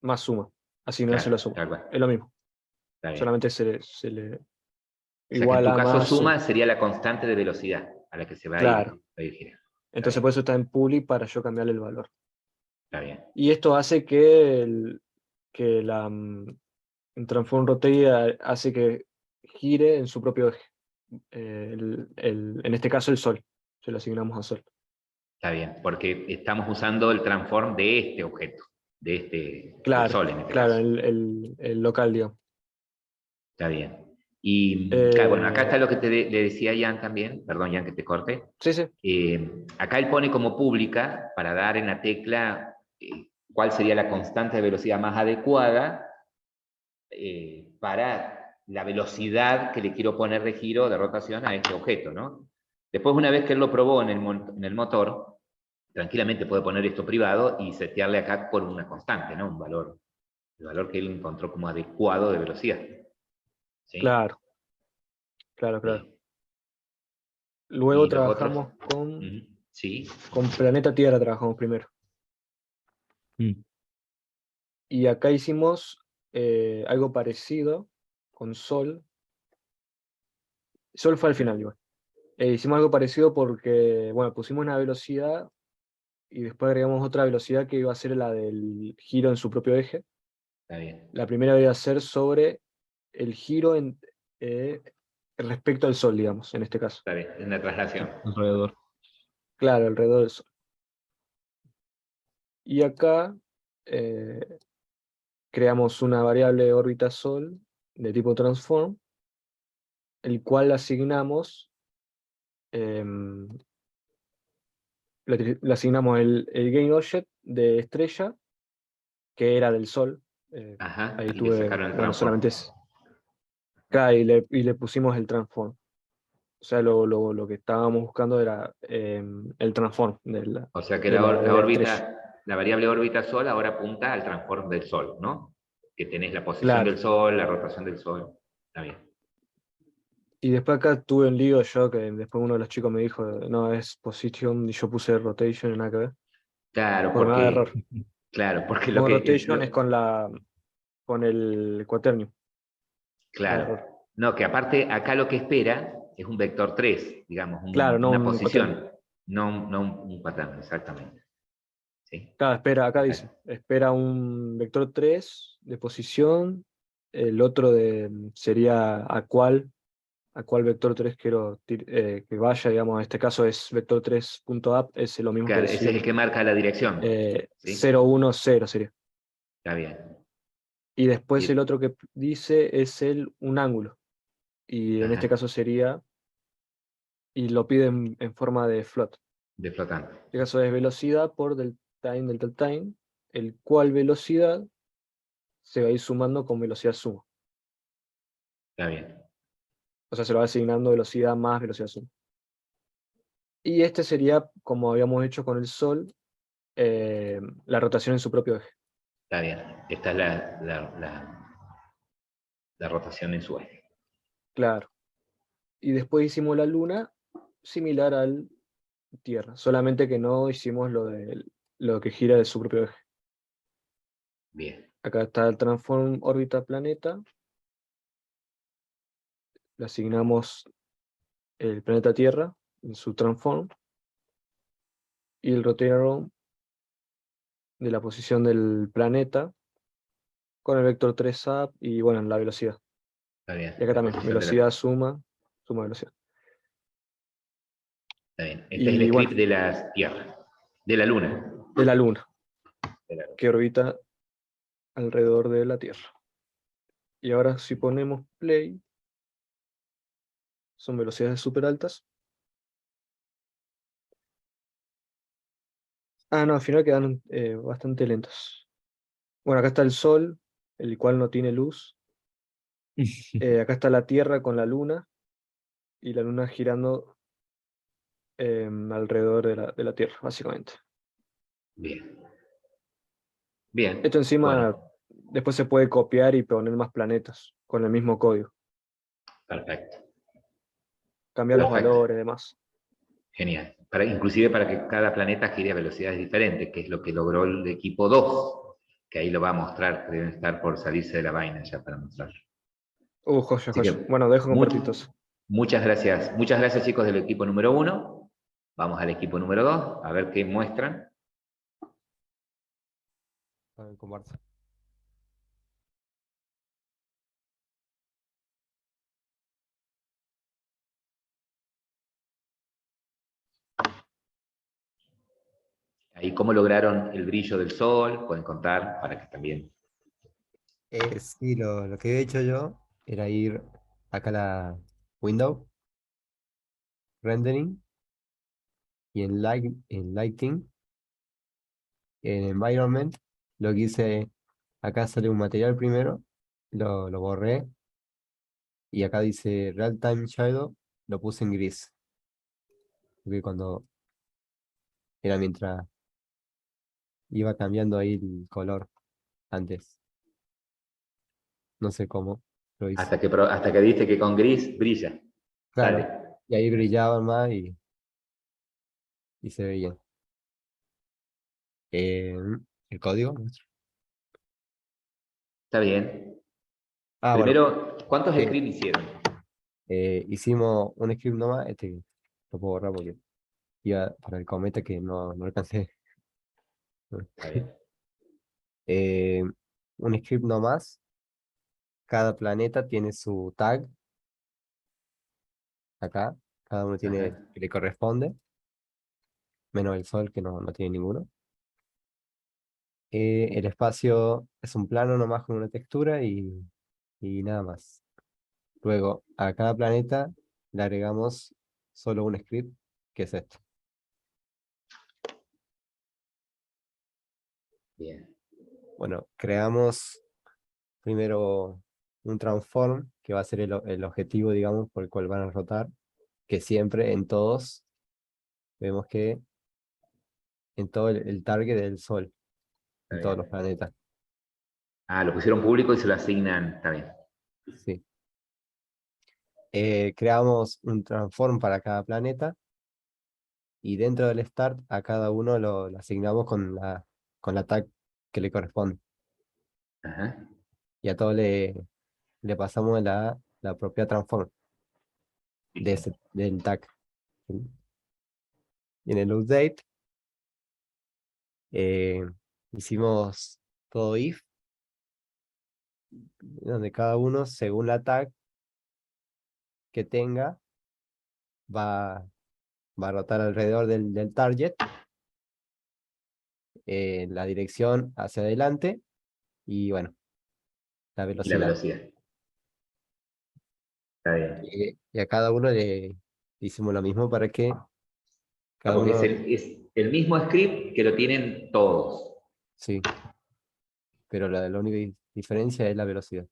más suma, asignárselo a Claro, suma. tal cual. Es lo mismo, Está bien. solamente se le O sea que en tu iguala caso más. suma sería la constante de velocidad a la que se va Claro, a ir girando. entonces bien. por eso está en puli para yo cambiarle el valor. Está bien. Y esto hace que el transform rotate hace que gire en su propio eje. En este caso el sol, se lo asignamos a sol. Está bien, porque estamos usando el transform de este objeto, del Claro, Sol en este claro, caso. el local, digamos. Está bien. Y claro, bueno, acá está lo que le decía Ian también, perdón Ian que te corte. Sí, sí, Acá él pone como pública, para dar en la tecla cuál sería la constante de velocidad más adecuada para la velocidad que le quiero poner de giro, de rotación a este objeto, ¿no? Después, una vez que él lo probó en el motor, tranquilamente puede poner esto privado y setearle acá por una constante, ¿no? Un valor, el valor que él encontró como adecuado de velocidad. ¿Sí? claro, claro. Bien. Luego ¿Y los otros? trabajamos Sí. con planeta Tierra, trabajamos primero. Mm. Y acá hicimos algo parecido con Sol. Sol fue al final, igual. Hicimos algo parecido porque, bueno, pusimos una velocidad y después agregamos otra velocidad que iba a ser la del giro en su propio eje. Está bien. La primera iba a ser sobre el giro eh, respecto al Sol, digamos, en este caso. Está bien. En la traslación. Alrededor. Claro, alrededor del Sol. Y acá creamos una variable de órbita Sol de tipo transform, el cual asignamos, em, le asignamos el gain object de estrella, que era del Sol. Ajá. Ahí Y le tuve, sacaron el bueno, transform. solamente es. Acá y le pusimos el transform. O sea, lo que estábamos buscando era el transform O sea que de la la estrella. órbita, la variable órbita Sol ahora apunta al transform del Sol, ¿no? Que tenés la posición Claro. del Sol, la rotación del Sol. Está bien. Y después acá tuve un lío yo, que después uno de los chicos me dijo, no, es position, y yo puse rotation y nada que ver. Claro, Porque me da error. porque lo Como que... rotation es con el quaternium. Me da claro. error. No, que aparte acá lo que espera es un vector 3, digamos, Claro, no una un quaternium. posición, no un patrón, exactamente. ¿Sí? Claro, acá dice, Exacto. espera un vector 3 de posición, el otro sería a cuál vector 3 quiero que vaya, digamos, en este caso es vector 3.up, es lo mismo que Claro, ese es el decir que marca la dirección. ¿Sí? 0, 1, 0 sería. Está bien. Y después el Bien. otro que dice es un ángulo, y en este Ajá. caso sería, y lo pide en forma de float. De flotante. En este caso es velocidad por delta time, el cual velocidad se va a ir sumando con velocidad suma. Está bien. O sea, se lo va asignando velocidad más velocidad suma. Y este sería, como habíamos hecho con el Sol, la rotación en su propio eje. Está bien. Esta es la rotación en su eje. Claro. Y después hicimos la Luna similar al Tierra, solamente que no hicimos lo que gira de su propio eje. Bien. Acá está el transform órbita planeta. Le asignamos el planeta Tierra en su transform y el rotate around de la posición del planeta con el vector 3up y bueno, la velocidad. Está bien. Y acá La también, posición de velocidad suma velocidad. Está bien. Este es el Y script bueno, de la Tierra. De la Luna. de la Luna, De la Luna. que orbita alrededor de la Tierra. Y ahora si ponemos play, son velocidades súper altas. Ah, no, al final quedan bastante lentos. Bueno, acá está el Sol, el cual no tiene luz. Acá está la Tierra con la Luna, y la Luna girando alrededor de la Tierra, básicamente. Bien. Bien. Esto encima Bueno, después se puede copiar y poner más planetas con el mismo código. perfecto. Cambiar los Perfecto. valores y demás. Genial. Inclusive para que cada planeta gire a velocidades diferentes, que es lo que logró el equipo 2, que ahí lo va a mostrar, deben estar por salirse de la vaina ya para mostrar. Joya, Así joya. que Bueno, dejo compartir todo. muchas gracias chicos del equipo número 1. Vamos al equipo número 2, a ver qué muestran. A ver, comparto. Ahí cómo lograron el brillo del sol, pueden contar para que también... Sí, lo que he hecho yo era ir acá a la Window, Rendering, y en Lighting, en Environment, lo que hice, acá sale un material primero, lo borré, y acá dice Real Time Shadow, lo puse en gris, porque cuando era mientras iba cambiando ahí el color antes, no sé cómo lo hice. Hasta que viste que con gris brilla. Claro, Sale. y ahí brillaban más y se veía. Eh, el código. Está bien. Bueno, Primero, ¿cuántos eh, scripts hicieron? hicimos un script nomás, lo puedo borrar porque iba para el cometa que no alcancé. Está bien. Eh, un script nomás, cada planeta tiene su tag acá, cada uno tiene Ajá. que le corresponde, menos el sol que no tiene ninguno. El espacio es un plano nomás con una textura y nada más. Luego, a cada planeta le agregamos solo un script, que es esto. Bien. Bueno, creamos primero un transform, que va a ser el objetivo, digamos, por el cual van a rotar, que siempre en todos vemos que en todo el target del Sol, Está en todos los bien. planetas. Ah, lo pusieron público y se lo asignan. Está bien. Sí. Creamos un transform para cada planeta y dentro del start a cada uno lo asignamos con la tag que le corresponde. Ajá. Y a todos le pasamos la propia transform del tag. Y en el update eh, hicimos todo if, donde cada uno, según la tag que tenga, va, va a rotar alrededor del target, la dirección hacia adelante y bueno, la Y la velocidad. velocidad. Está bien. Y a cada uno le hicimos lo mismo para que Ah, cada porque uno, es el mismo script que lo tienen todos. sí, pero la única diferencia es la velocidad.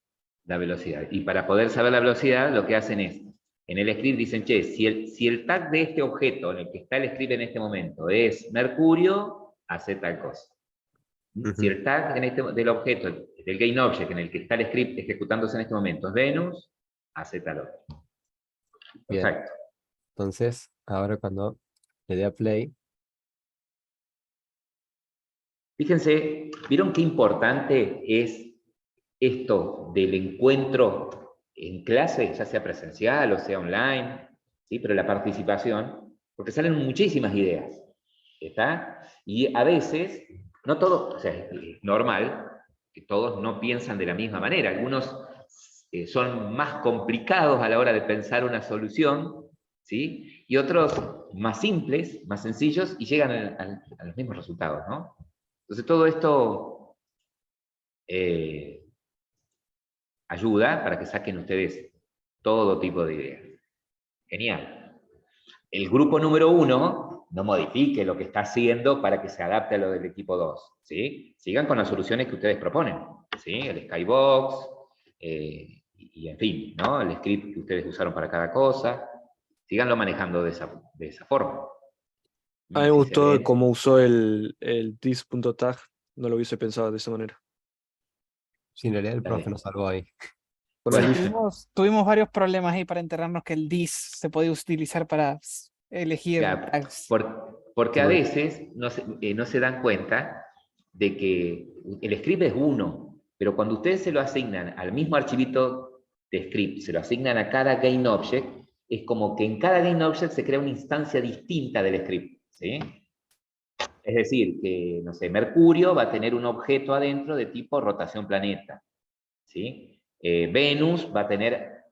La velocidad. Y para poder saber la velocidad, lo que hacen es, en el script dicen, che, si el tag de este objeto en el que está el script en este momento es Mercurio, hace tal cosa. Si Ujú. el tag del objeto, del GainObject en el que está el script ejecutándose en este momento es Venus, hace tal otro. Bien, Perfecto. entonces ahora cuando le dé a play, Fíjense, ¿vieron qué importante es esto del encuentro en clase, ya sea presencial o sea online? ¿Sí? Pero la participación, porque salen muchísimas ideas, ¿está? Y a veces, no todo, o sea, es normal que todos no piensan de la misma manera. Algunos son más complicados a la hora de pensar una solución, ¿sí? Y otros más simples, más sencillos, y llegan a los mismos resultados, ¿no? Entonces todo esto ayuda para que saquen ustedes todo tipo de ideas. Genial. El grupo número 1 no modifique lo que está haciendo para que se adapte a lo del equipo 2. ¿Sí? Sigan con las soluciones que ustedes proponen. ¿Sí? El Skybox, y en fin, ¿no? El script que ustedes usaron para cada cosa. Síganlo manejando de esa forma. A mí me Si se gustó ven, cómo usó el this.tag, no lo hubiese pensado de esa manera. Sí, en realidad el está profe bien. nos salvó ahí. Con Sí, el Bueno, if. tuvimos varios problemas ahí para enterarnos que el this se podía utilizar para elegir ya, tags. porque Sí, a bueno. veces no se dan cuenta de que el script es uno, pero cuando ustedes se lo asignan al mismo archivito de script, se lo asignan a cada GainObject, es como que en cada GainObject se crea una instancia distinta del script, ¿sí? Es decir, que, no sé, Mercurio va a tener un objeto adentro de tipo rotación planeta, ¿sí? Venus va a tener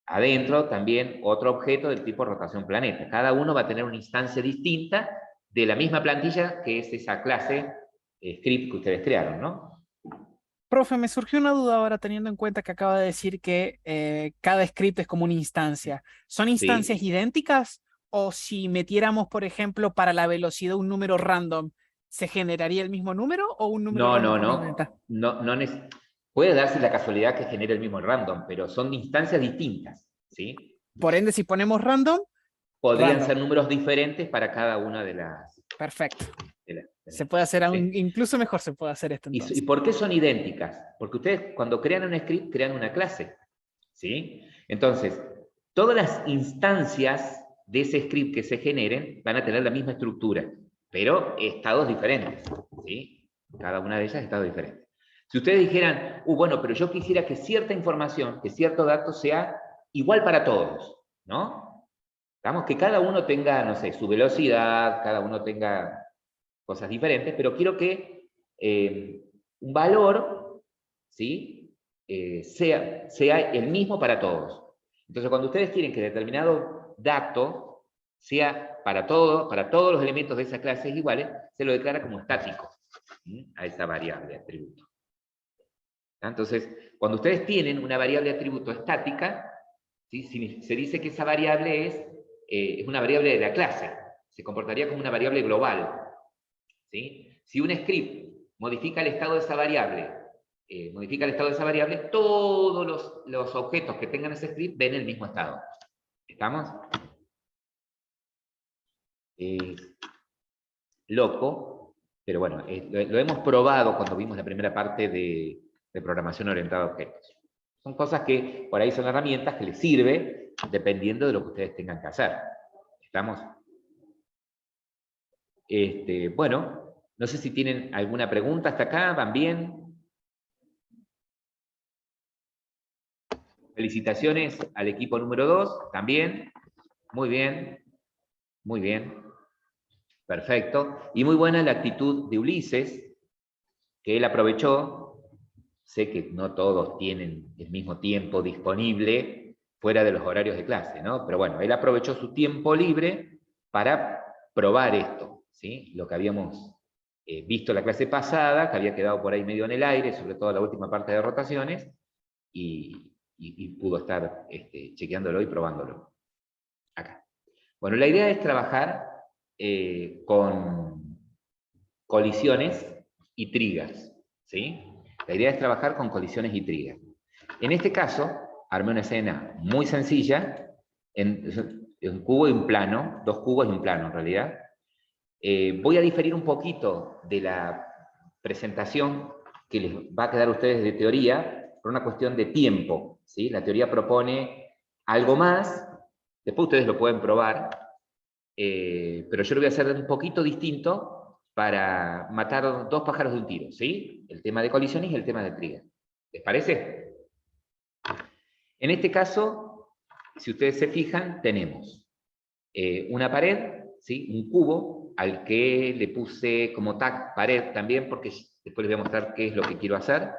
adentro también otro objeto del tipo rotación planeta. Cada uno va a tener una instancia distinta de la misma plantilla que es esa clase script que ustedes crearon, ¿no? Profe, me surgió una duda ahora teniendo en cuenta que acaba de decir que cada script es como una instancia. ¿Son instancias Sí. idénticas? O si metiéramos, por ejemplo, para la velocidad un número random, ¿se generaría el mismo número o un número No, random no, con aumenta? no. Puede darse la casualidad que genere el mismo random, pero son instancias distintas, ¿sí? Por ende, si ponemos random, Podrían random. ser números diferentes para cada una Perfecto. de las Se puede hacer aún, ¿sí? incluso mejor se puede hacer esto ¿Y entonces. por qué son idénticas? Porque ustedes cuando crean un script, crean una clase, ¿sí? Entonces, todas las instancias de ese script que se generen van a tener la misma estructura, pero estados diferentes, ¿sí? Cada una de ellas estados diferentes. Si ustedes dijeran, bueno, pero yo quisiera que cierta información, que cierto dato sea igual para todos, ¿no? Digamos que cada uno tenga, no sé, su velocidad, cada uno tenga cosas diferentes, pero quiero que un valor, ¿sí? sea el mismo para todos. Entonces, cuando ustedes quieren que determinado dato sea para todos los elementos de esa clase iguales, se lo declara como estático, ¿sí? A esa variable atributo. Entonces, cuando ustedes tienen una variable atributo estática, ¿sí? Se dice que esa variable es una variable de la clase, se comportaría como una variable global, ¿sí? Si un script modifica el estado de esa variable, todos los objetos que tengan ese script ven el mismo estado. ¿Estamos? Loco, pero bueno, lo hemos probado cuando vimos la primera parte de programación orientada a objetos. Son cosas que por ahí son herramientas que les sirve dependiendo de lo que ustedes tengan que hacer. ¿Estamos? Bueno, no sé si tienen alguna pregunta hasta acá, ¿van bien? Felicitaciones al equipo número 2, también. Muy bien, muy bien. Perfecto. Y muy buena la actitud de Ulises, que él aprovechó. Sé que no todos tienen el mismo tiempo disponible fuera de los horarios de clase, ¿no? Pero bueno, él aprovechó su tiempo libre para probar esto, ¿sí? Lo que habíamos visto la clase pasada, que había quedado por ahí medio en el aire, sobre todo la última parte de rotaciones, y pudo estar chequeándolo y probándolo acá. Bueno, la idea es trabajar con colisiones y trigas, ¿sí? La idea es trabajar con colisiones y trigas. En este caso, armé una escena muy sencilla, en un cubo y un plano, dos cubos y un plano en realidad. Voy a diferir un poquito de la presentación que les va a quedar a ustedes de teoría por una cuestión de tiempo, ¿sí? La teoría propone algo más, después ustedes lo pueden probar, pero yo lo voy a hacer un poquito distinto para matar dos pájaros de un tiro, ¿sí? El tema de colisiones y el tema de trigas. ¿Les parece? En este caso, si ustedes se fijan, tenemos una pared, ¿sí? Un cubo al que le puse como tag pared también, porque después les voy a mostrar qué es lo que quiero hacer.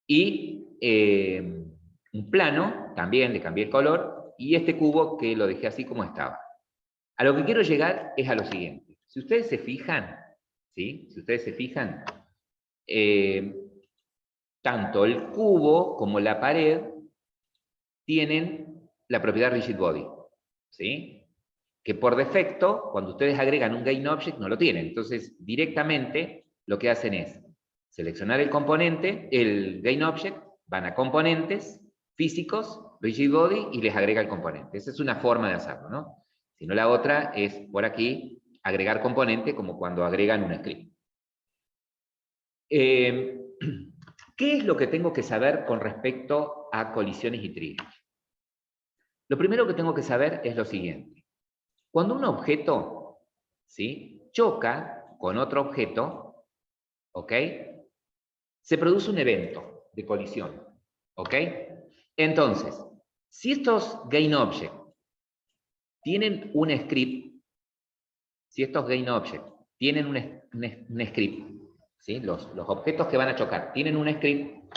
Y un plano, también le cambié el color, y este cubo que lo dejé así como estaba. A lo que quiero llegar es a lo siguiente. Si ustedes se fijan, ¿sí? Si ustedes se fijan, tanto el cubo como la pared tienen la propiedad rigid body, ¿sí? Que por defecto, cuando ustedes agregan un GainObject, no lo tienen. Entonces, directamente, lo que hacen es seleccionar el componente, el GainObject, van a componentes físicos, rigid body, y les agrega el componente. Esa es una forma de hacerlo, ¿no? Si no, la otra es por aquí, agregar componente como cuando agregan un script. ¿Qué es lo que tengo que saber con respecto a colisiones y triggers? Lo primero que tengo que saber es lo siguiente. Cuando un objeto, ¿sí?, choca con otro objeto, ¿ok?, se produce un evento de colisión, ¿ok? Entonces, si estos GainObject tienen un script, si estos GainObject tienen un script, ¿sí?, los objetos que van a chocar tienen un script,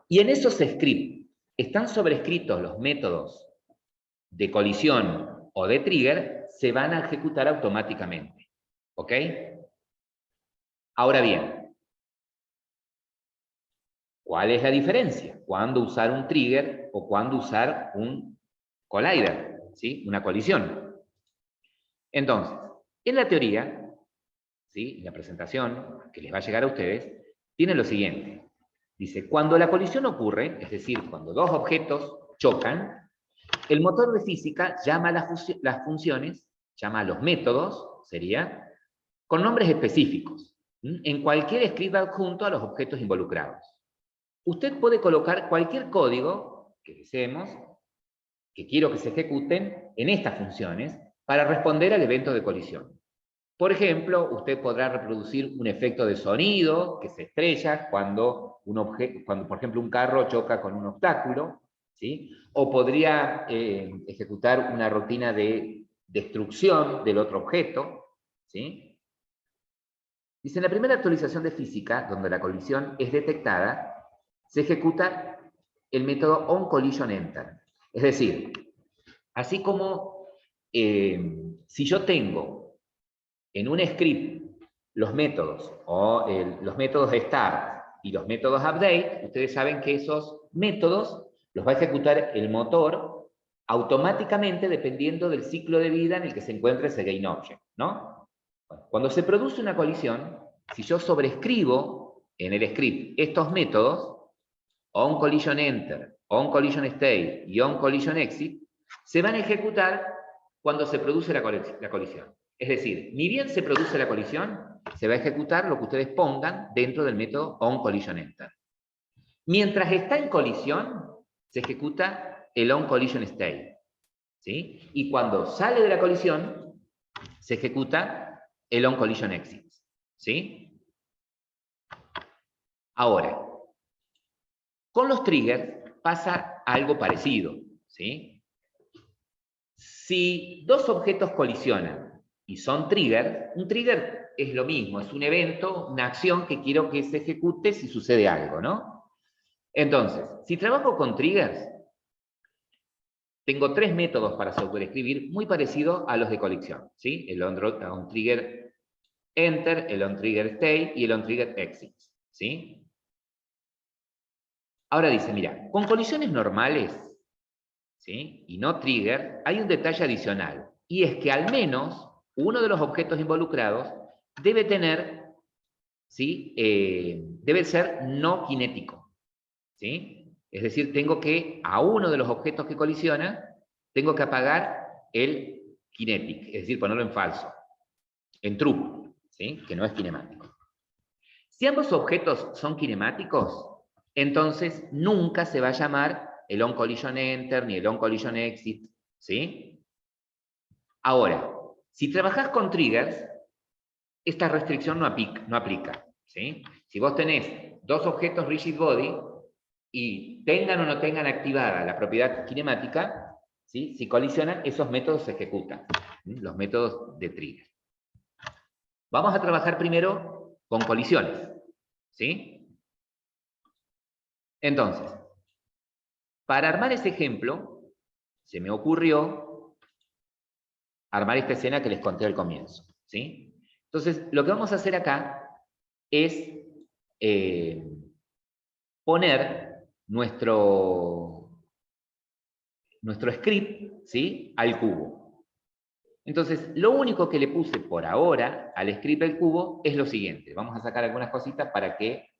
y en esos scripts están sobrescritos los métodos de colisión o de trigger, se van a ejecutar automáticamente, ¿ok? Ahora bien, ¿cuál es la diferencia? ¿Cuándo usar un trigger o cuándo usar un collider? ¿Sí? Una colisión. Entonces, en la teoría, ¿sí?, en la presentación que les va a llegar a ustedes, tiene lo siguiente. Dice, cuando la colisión ocurre, es decir, cuando dos objetos chocan, el motor de física llama a las funciones, llama a los métodos, sería, con nombres específicos, en cualquier script adjunto a los objetos involucrados. Usted puede colocar cualquier código que deseemos, que quiero que se ejecuten en estas funciones, para responder al evento de colisión. Por ejemplo, usted podrá reproducir un efecto de sonido que se estrella cuando, por ejemplo, un carro choca con un obstáculo, ¿sí? O podría ejecutar una rutina de destrucción del otro objeto, ¿sí? Dice, en la primera actualización de física, donde la colisión es detectada, se ejecuta el método onCollisionEnter. Es decir, así como si yo tengo en un script los métodos, o los métodos start y los métodos update, ustedes saben que esos métodos los va a ejecutar el motor automáticamente dependiendo del ciclo de vida en el que se encuentre ese GainObject, ¿no? Bueno, cuando se produce una colisión, si yo sobrescribo en el script estos métodos, onCollisionEnter, onCollisionState y onCollisionExit, se van a ejecutar cuando se produce la colisión. Es decir, ni bien se produce la colisión, se va a ejecutar lo que ustedes pongan dentro del método onCollisionEnter. Mientras está en colisión, se ejecuta el onCollisionState, ¿sí? Y cuando sale de la colisión, se ejecuta el onCollisionExit, ¿sí? Ahora, con los triggers pasa algo parecido, ¿sí? Si dos objetos colisionan y son triggers, un trigger es lo mismo, es un evento, una acción que quiero que se ejecute si sucede algo, ¿no? Entonces, si trabajo con triggers, tengo tres métodos para sobreescribir muy parecidos a los de colisión, ¿sí? El onTriggerEnter, el onTriggerState y el onTriggerExit, ¿sí? Ahora dice, mira, con colisiones normales, ¿sí?, y no trigger, hay un detalle adicional, y es que al menos uno de los objetos involucrados debe tener, ¿sí?, debe ser no cinético, ¿sí? Es decir, tengo que, a uno de los objetos que colisiona, tengo que apagar el kinetic, es decir, ponerlo en falso, en true, ¿sí?, que no es cinemático. Si ambos objetos son cinemáticos, entonces nunca se va a llamar el onCollisionEnter ni el onCollisionExit, ¿sí? Ahora, si trabajás con triggers, esta restricción no aplica, ¿sí? Si vos tenés dos objetos rigid body y tengan o no tengan activada la propiedad cinemática, ¿sí?, si colisionan, esos métodos se ejecutan, ¿sí?, los métodos de trigger. Vamos a trabajar primero con colisiones, ¿sí? Entonces, para armar ese ejemplo, se me ocurrió armar esta escena que les conté al comienzo, ¿sí? Entonces, lo que vamos a hacer acá es poner nuestro script, ¿sí?, al cubo. Entonces, lo único que le puse por ahora al script del cubo es lo siguiente. Vamos a sacar algunas cositas para que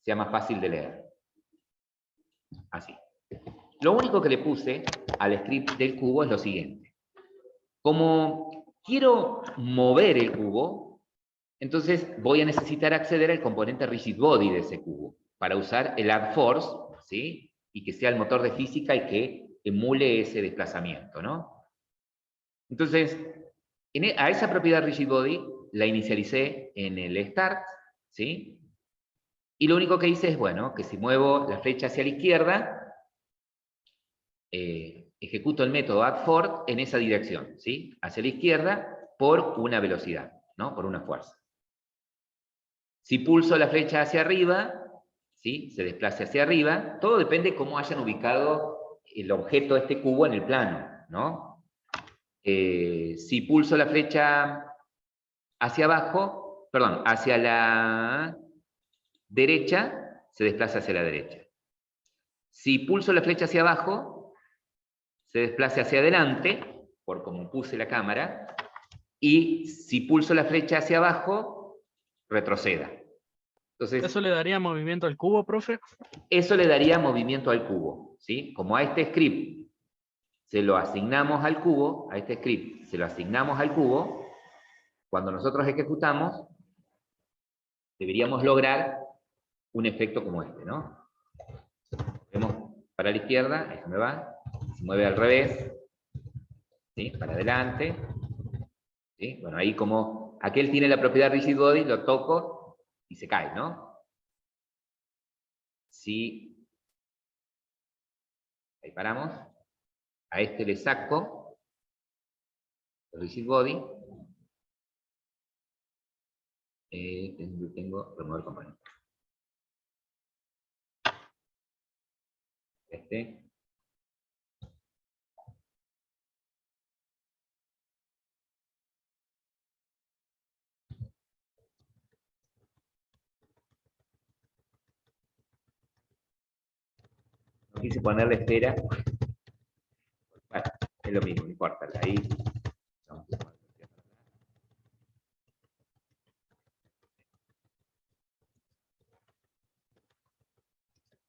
sea más fácil de leer. Así. Lo único que le puse al script del cubo es lo siguiente. Como quiero mover el cubo, entonces voy a necesitar acceder al componente rigid body de ese cubo para usar el add force, ¿sí? Y que sea el motor de física y que emule ese desplazamiento, ¿no? Entonces, a esa propiedad rigid body la inicialicé en el start, ¿sí? Y lo único que hice es, bueno, que si muevo la flecha hacia la izquierda, ejecuto el método add_force en esa dirección, ¿sí? Hacia la izquierda por una velocidad, ¿no? Por una fuerza. Si pulso la flecha hacia arriba, ¿sí? Se desplaza hacia arriba. Todo depende de cómo hayan ubicado el objeto de este cubo en el plano, ¿no? Si pulso la flecha hacia abajo, perdón, hacia la derecha, se desplaza hacia la derecha. Si pulso la flecha hacia abajo, se desplaza hacia adelante, por como puse la cámara, y si pulso la flecha hacia abajo, retroceda. Entonces, ¿Eso le daría movimiento al cubo, profe? eso le daría movimiento al cubo, ¿sí? Como a este script se lo asignamos al cubo, cuando nosotros ejecutamos, deberíamos lograr un efecto como este, ¿no? Vemos para la izquierda, ahí se me va, se mueve al revés, ¿sí? Para adelante, ¿sí? Bueno, ahí como aquel tiene la propiedad rigid body, lo toco y se cae, ¿no? Si, ahí paramos, a este le saco el rigid body, tengo remover componente. Este. No quise ponerle esfera. Bueno, es lo mismo, no importa. Ahí.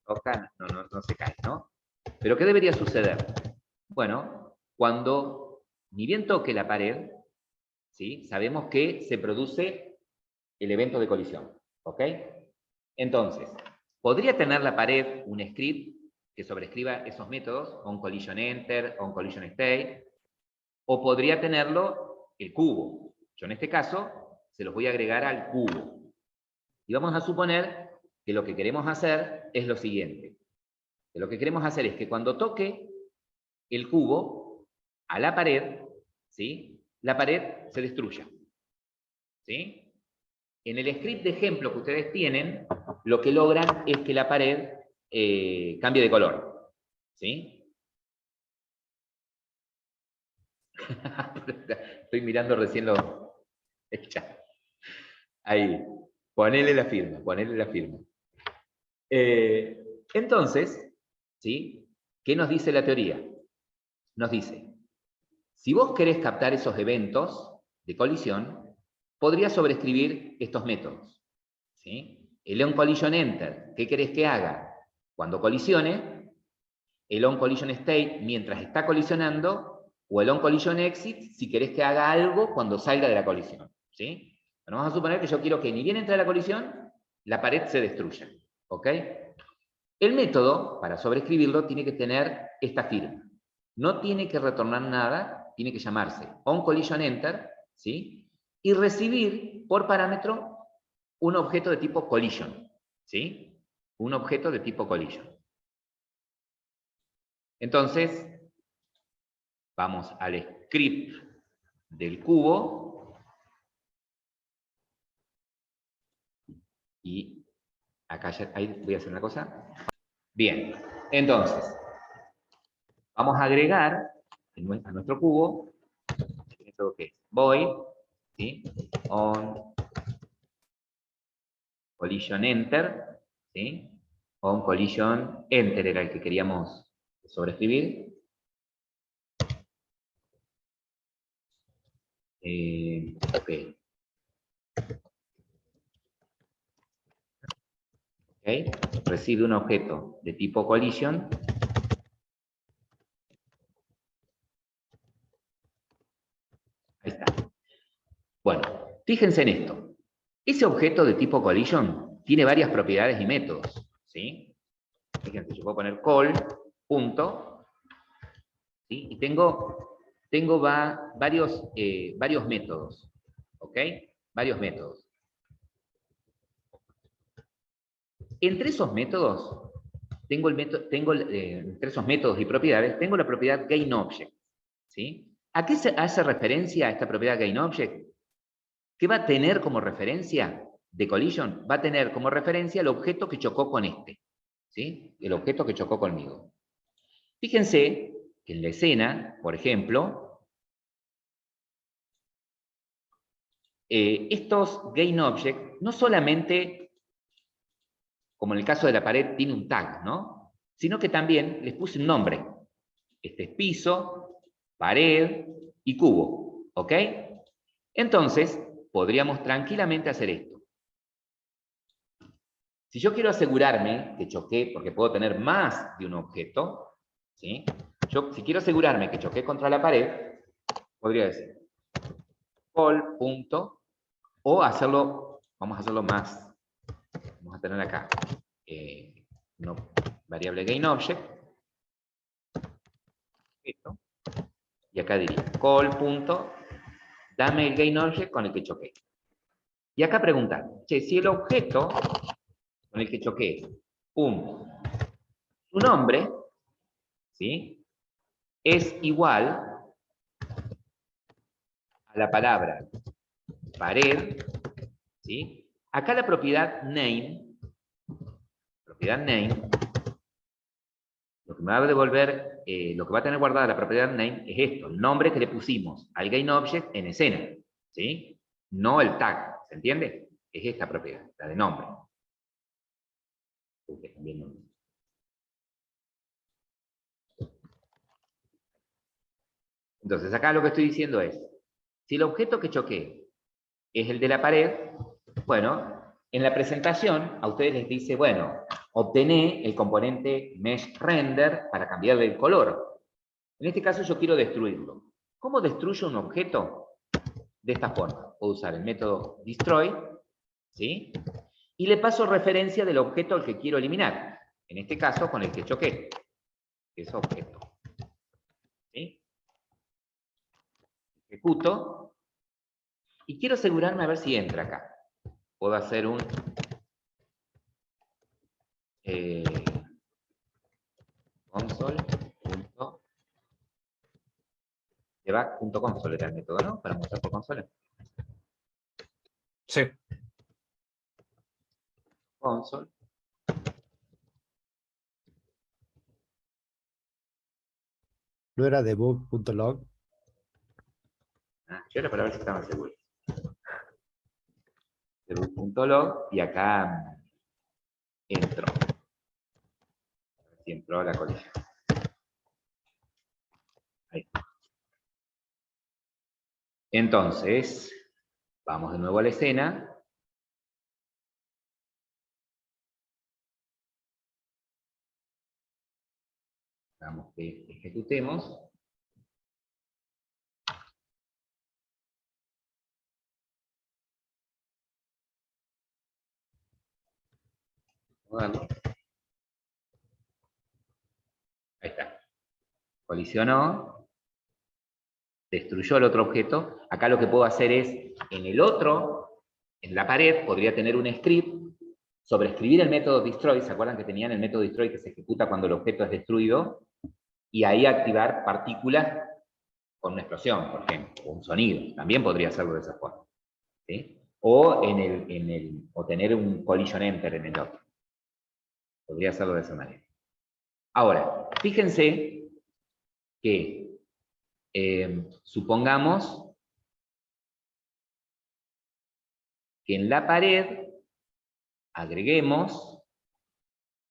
Toca, no se cae, ¿no? Pero ¿qué debería suceder? Bueno, cuando ni bien toque la pared, ¿sí? Sabemos que se produce el evento de colisión, ¿ok? Entonces, podría tener la pared un script que sobrescriba esos métodos, on collision enter, on collision state, o podría tenerlo el cubo. Yo en este caso se los voy a agregar al cubo. Y vamos a suponer que lo que queremos hacer es lo siguiente. Que lo que queremos hacer es que cuando toque el cubo a la pared, ¿sí? La pared se destruya, ¿sí? En el script de ejemplo que ustedes tienen, lo que logran es que la pared cambie de color, ¿sí? Estoy mirando recién el chat. Ahí, ponele la firma, ponele la firma. Entonces, ¿sí? ¿Qué nos dice la teoría? Nos dice, si vos querés captar esos eventos de colisión, podrías sobreescribir estos métodos, ¿sí? El on collision enter, ¿qué querés que haga? Cuando colisione, el on collision state mientras está colisionando, o el on collision exit si querés que haga algo cuando salga de la colisión, ¿sí? Bueno, vamos a suponer que yo quiero que ni bien entre la colisión, la pared se destruya, ¿ok? El método, para sobreescribirlo, tiene que tener esta firma. No tiene que retornar nada, tiene que llamarse onCollisionEnter, ¿sí? Y recibir por parámetro un objeto de tipo collision, ¿sí? Un objeto de tipo collision. Entonces, vamos al script del cubo y acá ya, ahí voy a hacer una cosa. Bien, entonces, vamos a agregar a nuestro cubo el método que es void, ¿sí? On collision enter, ¿sí? On collision enter era el que queríamos sobreescribir. Ok. Ok, recibe un objeto de tipo collision. fíjense en esto. Ese objeto de tipo collision tiene varias propiedades y métodos, ¿sí? Fíjense, yo puedo poner call, punto, ¿sí? Y tengo varios métodos, ¿ok? Varios métodos. Entre esos métodos, entre esos métodos y propiedades, tengo la propiedad GainObject, ¿sí? ¿A qué hace referencia esta propiedad GainObject? ¿Qué va a tener como referencia de collision? Va a tener como referencia el objeto que chocó con este, ¿sí? El objeto que chocó conmigo. Fíjense que en la escena, por ejemplo, estos GainObject no solamente, como en el caso de la pared, tiene un tag, ¿no? Sino que también les puse un nombre. Este es piso, pared y cubo, ¿ok? Entonces, podríamos tranquilamente hacer esto. Si yo quiero asegurarme que choqué, porque puedo tener más de un objeto, ¿sí? Si quiero asegurarme que choqué contra la pared, podría decir call, punto, o hacerlo, vamos a hacerlo más, vamos a tener acá una variable GainObject, esto, y acá diría call, punto, dame el GainObject con el que choqué. Y acá preguntar, che, si el objeto con el que choqué, su nombre, ¿sí? Es igual a la palabra pared, ¿sí? Acá la propiedad name, lo que me va a devolver, lo que va a tener guardada la propiedad name es esto, el nombre que le pusimos al GainObject en escena, ¿sí? No el tag, ¿se entiende? Es esta propiedad, la de nombre. Entonces, acá lo que estoy diciendo es, si el objeto que choqué es el de la pared, bueno, en la presentación a ustedes les dice, bueno, obtené el componente mesh render para cambiarle el color. En este caso yo quiero destruirlo. ¿Cómo destruyo un objeto? De esta forma. Puedo usar el método destroy, ¿sí? Y le paso referencia del objeto al que quiero eliminar. En este caso, con el que choqué. Ese objeto. ¿Sí? Ejecuto. Y quiero asegurarme a ver si entra acá. Puedo hacer un console.debug.console era el método, ¿no? Para mostrar por consola. Sí. Console. ¿No era debug.log? Yo era para ver si estaban seguros. Debug.log y acá entro. A ver si entró la colisión. Ahí. Entonces, vamos de nuevo a la escena. Vamos que ejecutemos. Vamos a verlo. Ahí está. Colisionó. Destruyó el otro objeto. Acá lo que puedo hacer es, en el otro, en la pared, podría tener un script sobreescribir el método destroy. ¿Se acuerdan que tenían el método destroy que se ejecuta cuando el objeto es destruido? Y ahí activar partículas con una explosión, por ejemplo, o un sonido. También podría hacerlo de esa forma. ¿Sí? O, o tener un collision enter en el otro. Podría hacerlo de esa manera. Ahora, fíjense que supongamos que en la pared agreguemos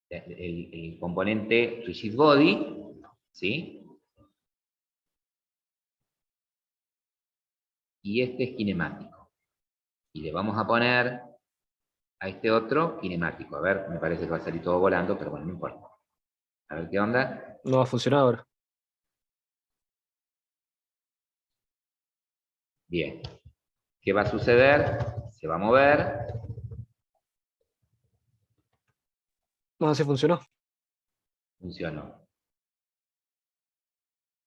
el componente rigidBody, ¿sí? Y este es kinemático. Y le vamos a poner a este otro kinemático. A ver, me parece que va a salir todo volando, pero bueno, no importa. A ver qué onda. No va a funcionar ahora. Bien. ¿Qué va a suceder? Se va a mover. No, así funcionó. Funcionó.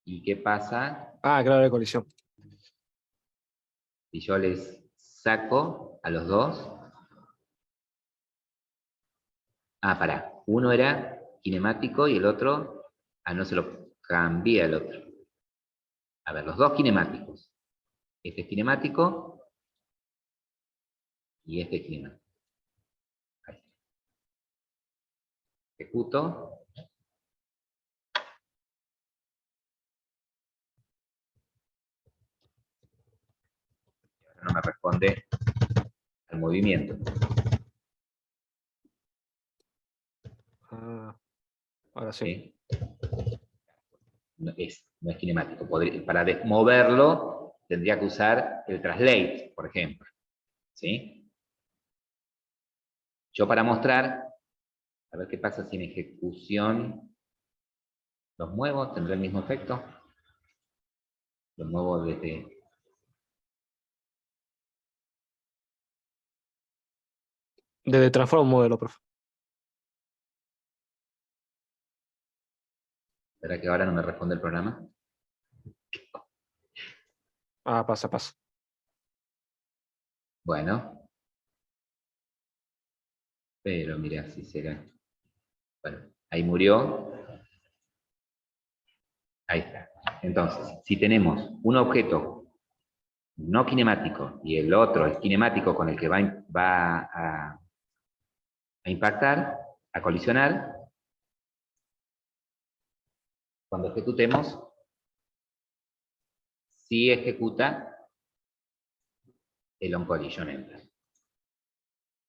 ¿Y qué pasa Ah, claro, la colisión. si yo les saco a los dos? Ah, pará. Uno era kinemático y el otro... Ah, no se lo cambié al otro. A ver, los dos kinemáticos. Este es kinemático y este es kinemático. Ahí está. Ejecuto. No me responde al movimiento. Ah, ahora sí. ¿Sí? No es kinemático. Para moverlo tendría que usar el translate, por ejemplo. ¿Sí? Yo para mostrar, a ver qué pasa si en ejecución los muevo, ¿tendrá el mismo efecto? Los muevo desde... Desde transforma un modelo, profe. ¿Será que ahora no me responde el programa? Ah, pasa, pasa. Bueno. Pero mira, si será... Bueno, ahí murió. Ahí está. Entonces, si tenemos un objeto no kinemático y el otro es kinemático con el que va a impactar, a colisionar, cuando ejecutemos, sí ejecuta el on-collision enter.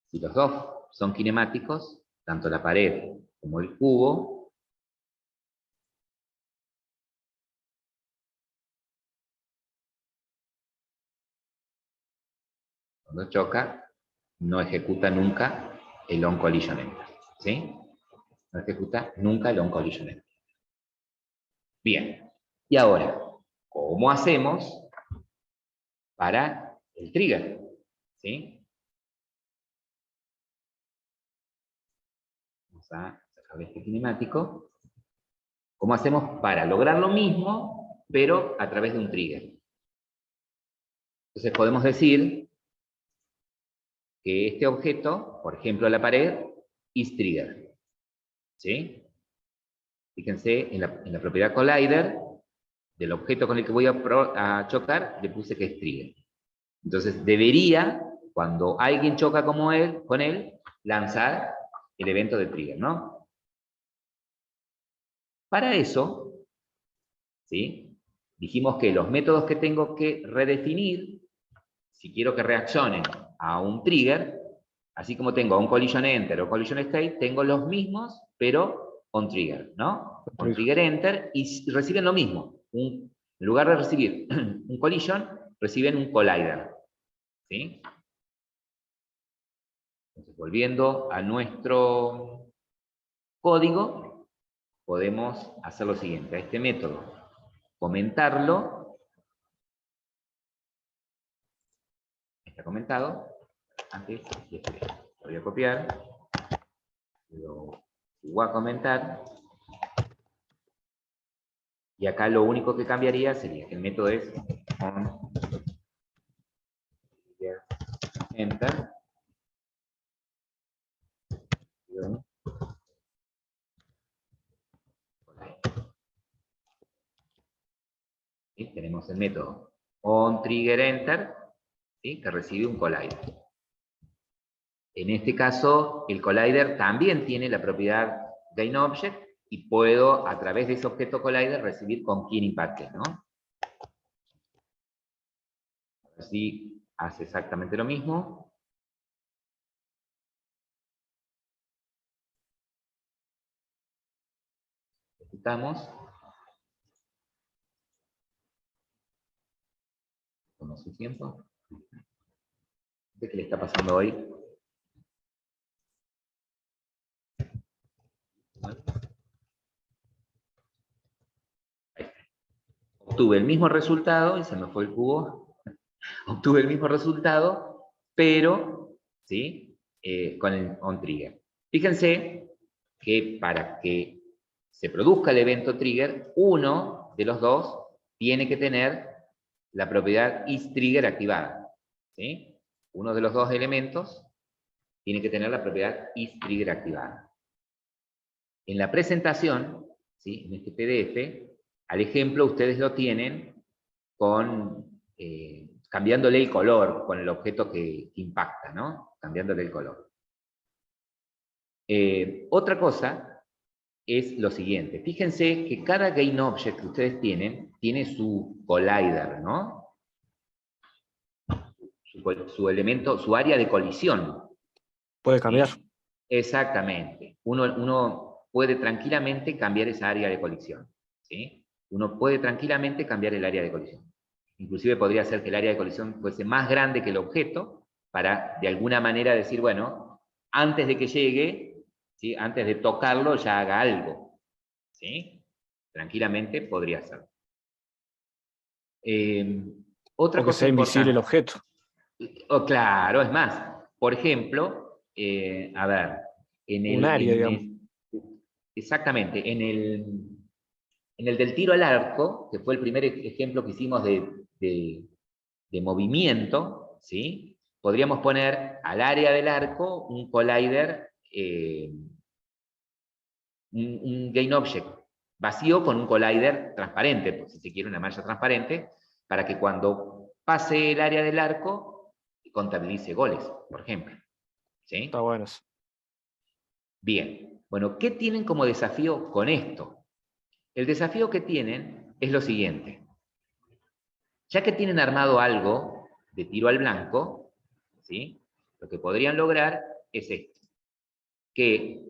Si los dos son kinemáticos, tanto la pared como el cubo, cuando choca, no ejecuta nunca el on-collision enter. ¿Sí? No ejecuta nunca el on-collision enter. Bien. Y ahora, ¿cómo hacemos para el trigger? ¿Sí? Vamos a sacar este kinemático. ¿Cómo hacemos para lograr lo mismo, pero a través de un trigger? Entonces podemos decir que este objeto, por ejemplo la pared, is trigger. ¿Sí? Fíjense en la propiedad collider del objeto con el que voy a chocar, le puse que es trigger. Entonces debería, cuando alguien choca con él, lanzar el evento de trigger, ¿no? Para eso, ¿sí? Dijimos que los métodos que tengo que redefinir, si quiero que reaccionen a un trigger, así como tengo un collision enter o collision state, tengo los mismos, pero on trigger, ¿no? On trigger enter, y reciben lo mismo. En lugar de recibir un collision, reciben un collider. ¿Sí? Entonces, volviendo a nuestro código, podemos hacer lo siguiente. A este método, comentarlo. Está comentado. Antes, lo voy a copiar. Lo voy a comentar. Y acá lo único que cambiaría sería que el método es on enter. ¿Sí? Tenemos el método onTriggerEnter, ¿sí? Que recibe un collider. En este caso, el collider también tiene la propiedad gainObject y puedo, a través de ese objeto collider, recibir con quién impacte, ¿no? Así hace exactamente lo mismo. Ejecutamos. Toma su tiempo. ¿Qué le está pasando hoy? Obtuve el mismo resultado y se me fue el cubo obtuve el mismo resultado, pero, ¿sí? Con el onTrigger. Fíjense que para que se produzca el evento trigger, uno de los dos tiene que tener la propiedad isTrigger activada, ¿sí? Uno de los dos elementos tiene que tener la propiedad isTrigger activada. En la presentación, ¿sí? En este PDF, al ejemplo ustedes lo tienen con, cambiándole el color con el objeto que impacta, ¿no? Cambiándole el color. Otra cosa es lo siguiente. Fíjense que cada GainObject que ustedes tienen, tiene su collider, ¿no? Su elemento, su área de colisión. Puede cambiar. ¿Sí? Exactamente. Uno puede tranquilamente cambiar esa área de colisión, ¿sí? Uno puede tranquilamente cambiar el área de colisión. Inclusive podría ser que el área de colisión fuese más grande que el objeto, para de alguna manera decir, bueno, antes de que llegue, ¿sí? Antes de tocarlo ya haga algo, ¿sí? Tranquilamente podría ser. Otra O que cosa sea invisible el importante. objeto. Claro, es más. Por ejemplo, a ver, Un área, digamos. exactamente, en el del tiro al arco, que fue el primer ejemplo que hicimos de movimiento, ¿sí? Podríamos poner al área del arco un collider, un GainObject vacío con un collider transparente, pues, si se quiere una malla transparente, para que cuando pase el área del arco contabilice goles, por ejemplo. ¿Sí? Está bueno eso. Bien. Bueno, ¿qué tienen como desafío con esto? El desafío que tienen es lo siguiente. Ya que tienen armado algo de tiro al blanco, ¿sí? Lo que podrían lograr es esto. Que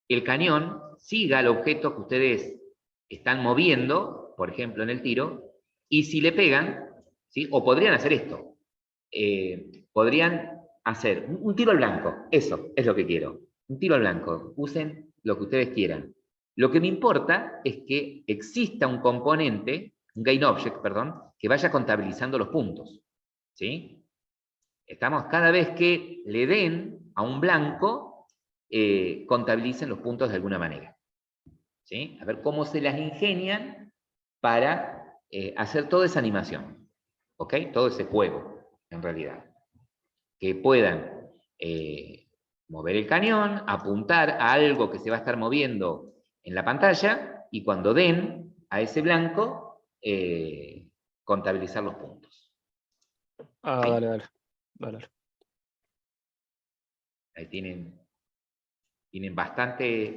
el cañón siga al objeto que ustedes están moviendo, por ejemplo, en el tiro, y si le pegan, ¿sí? O podrían hacer esto. Podrían hacer un tiro al blanco. Eso es lo que quiero. Un tiro al blanco. Usen lo que ustedes quieran. Lo que me importa es que exista un componente, un GainObject, perdón, que vaya contabilizando los puntos. ¿Sí? Estamos, cada vez que le den a un blanco, contabilicen los puntos de alguna manera. ¿Sí? A ver cómo se las ingenian para hacer toda esa animación. ¿Ok? Todo ese juego, en realidad. Que puedan mover el cañón, apuntar a algo que se va a estar moviendo en la pantalla, y cuando den a ese blanco, contabilizar los puntos. Ah, ¿Sí? dale. Ahí tienen bastante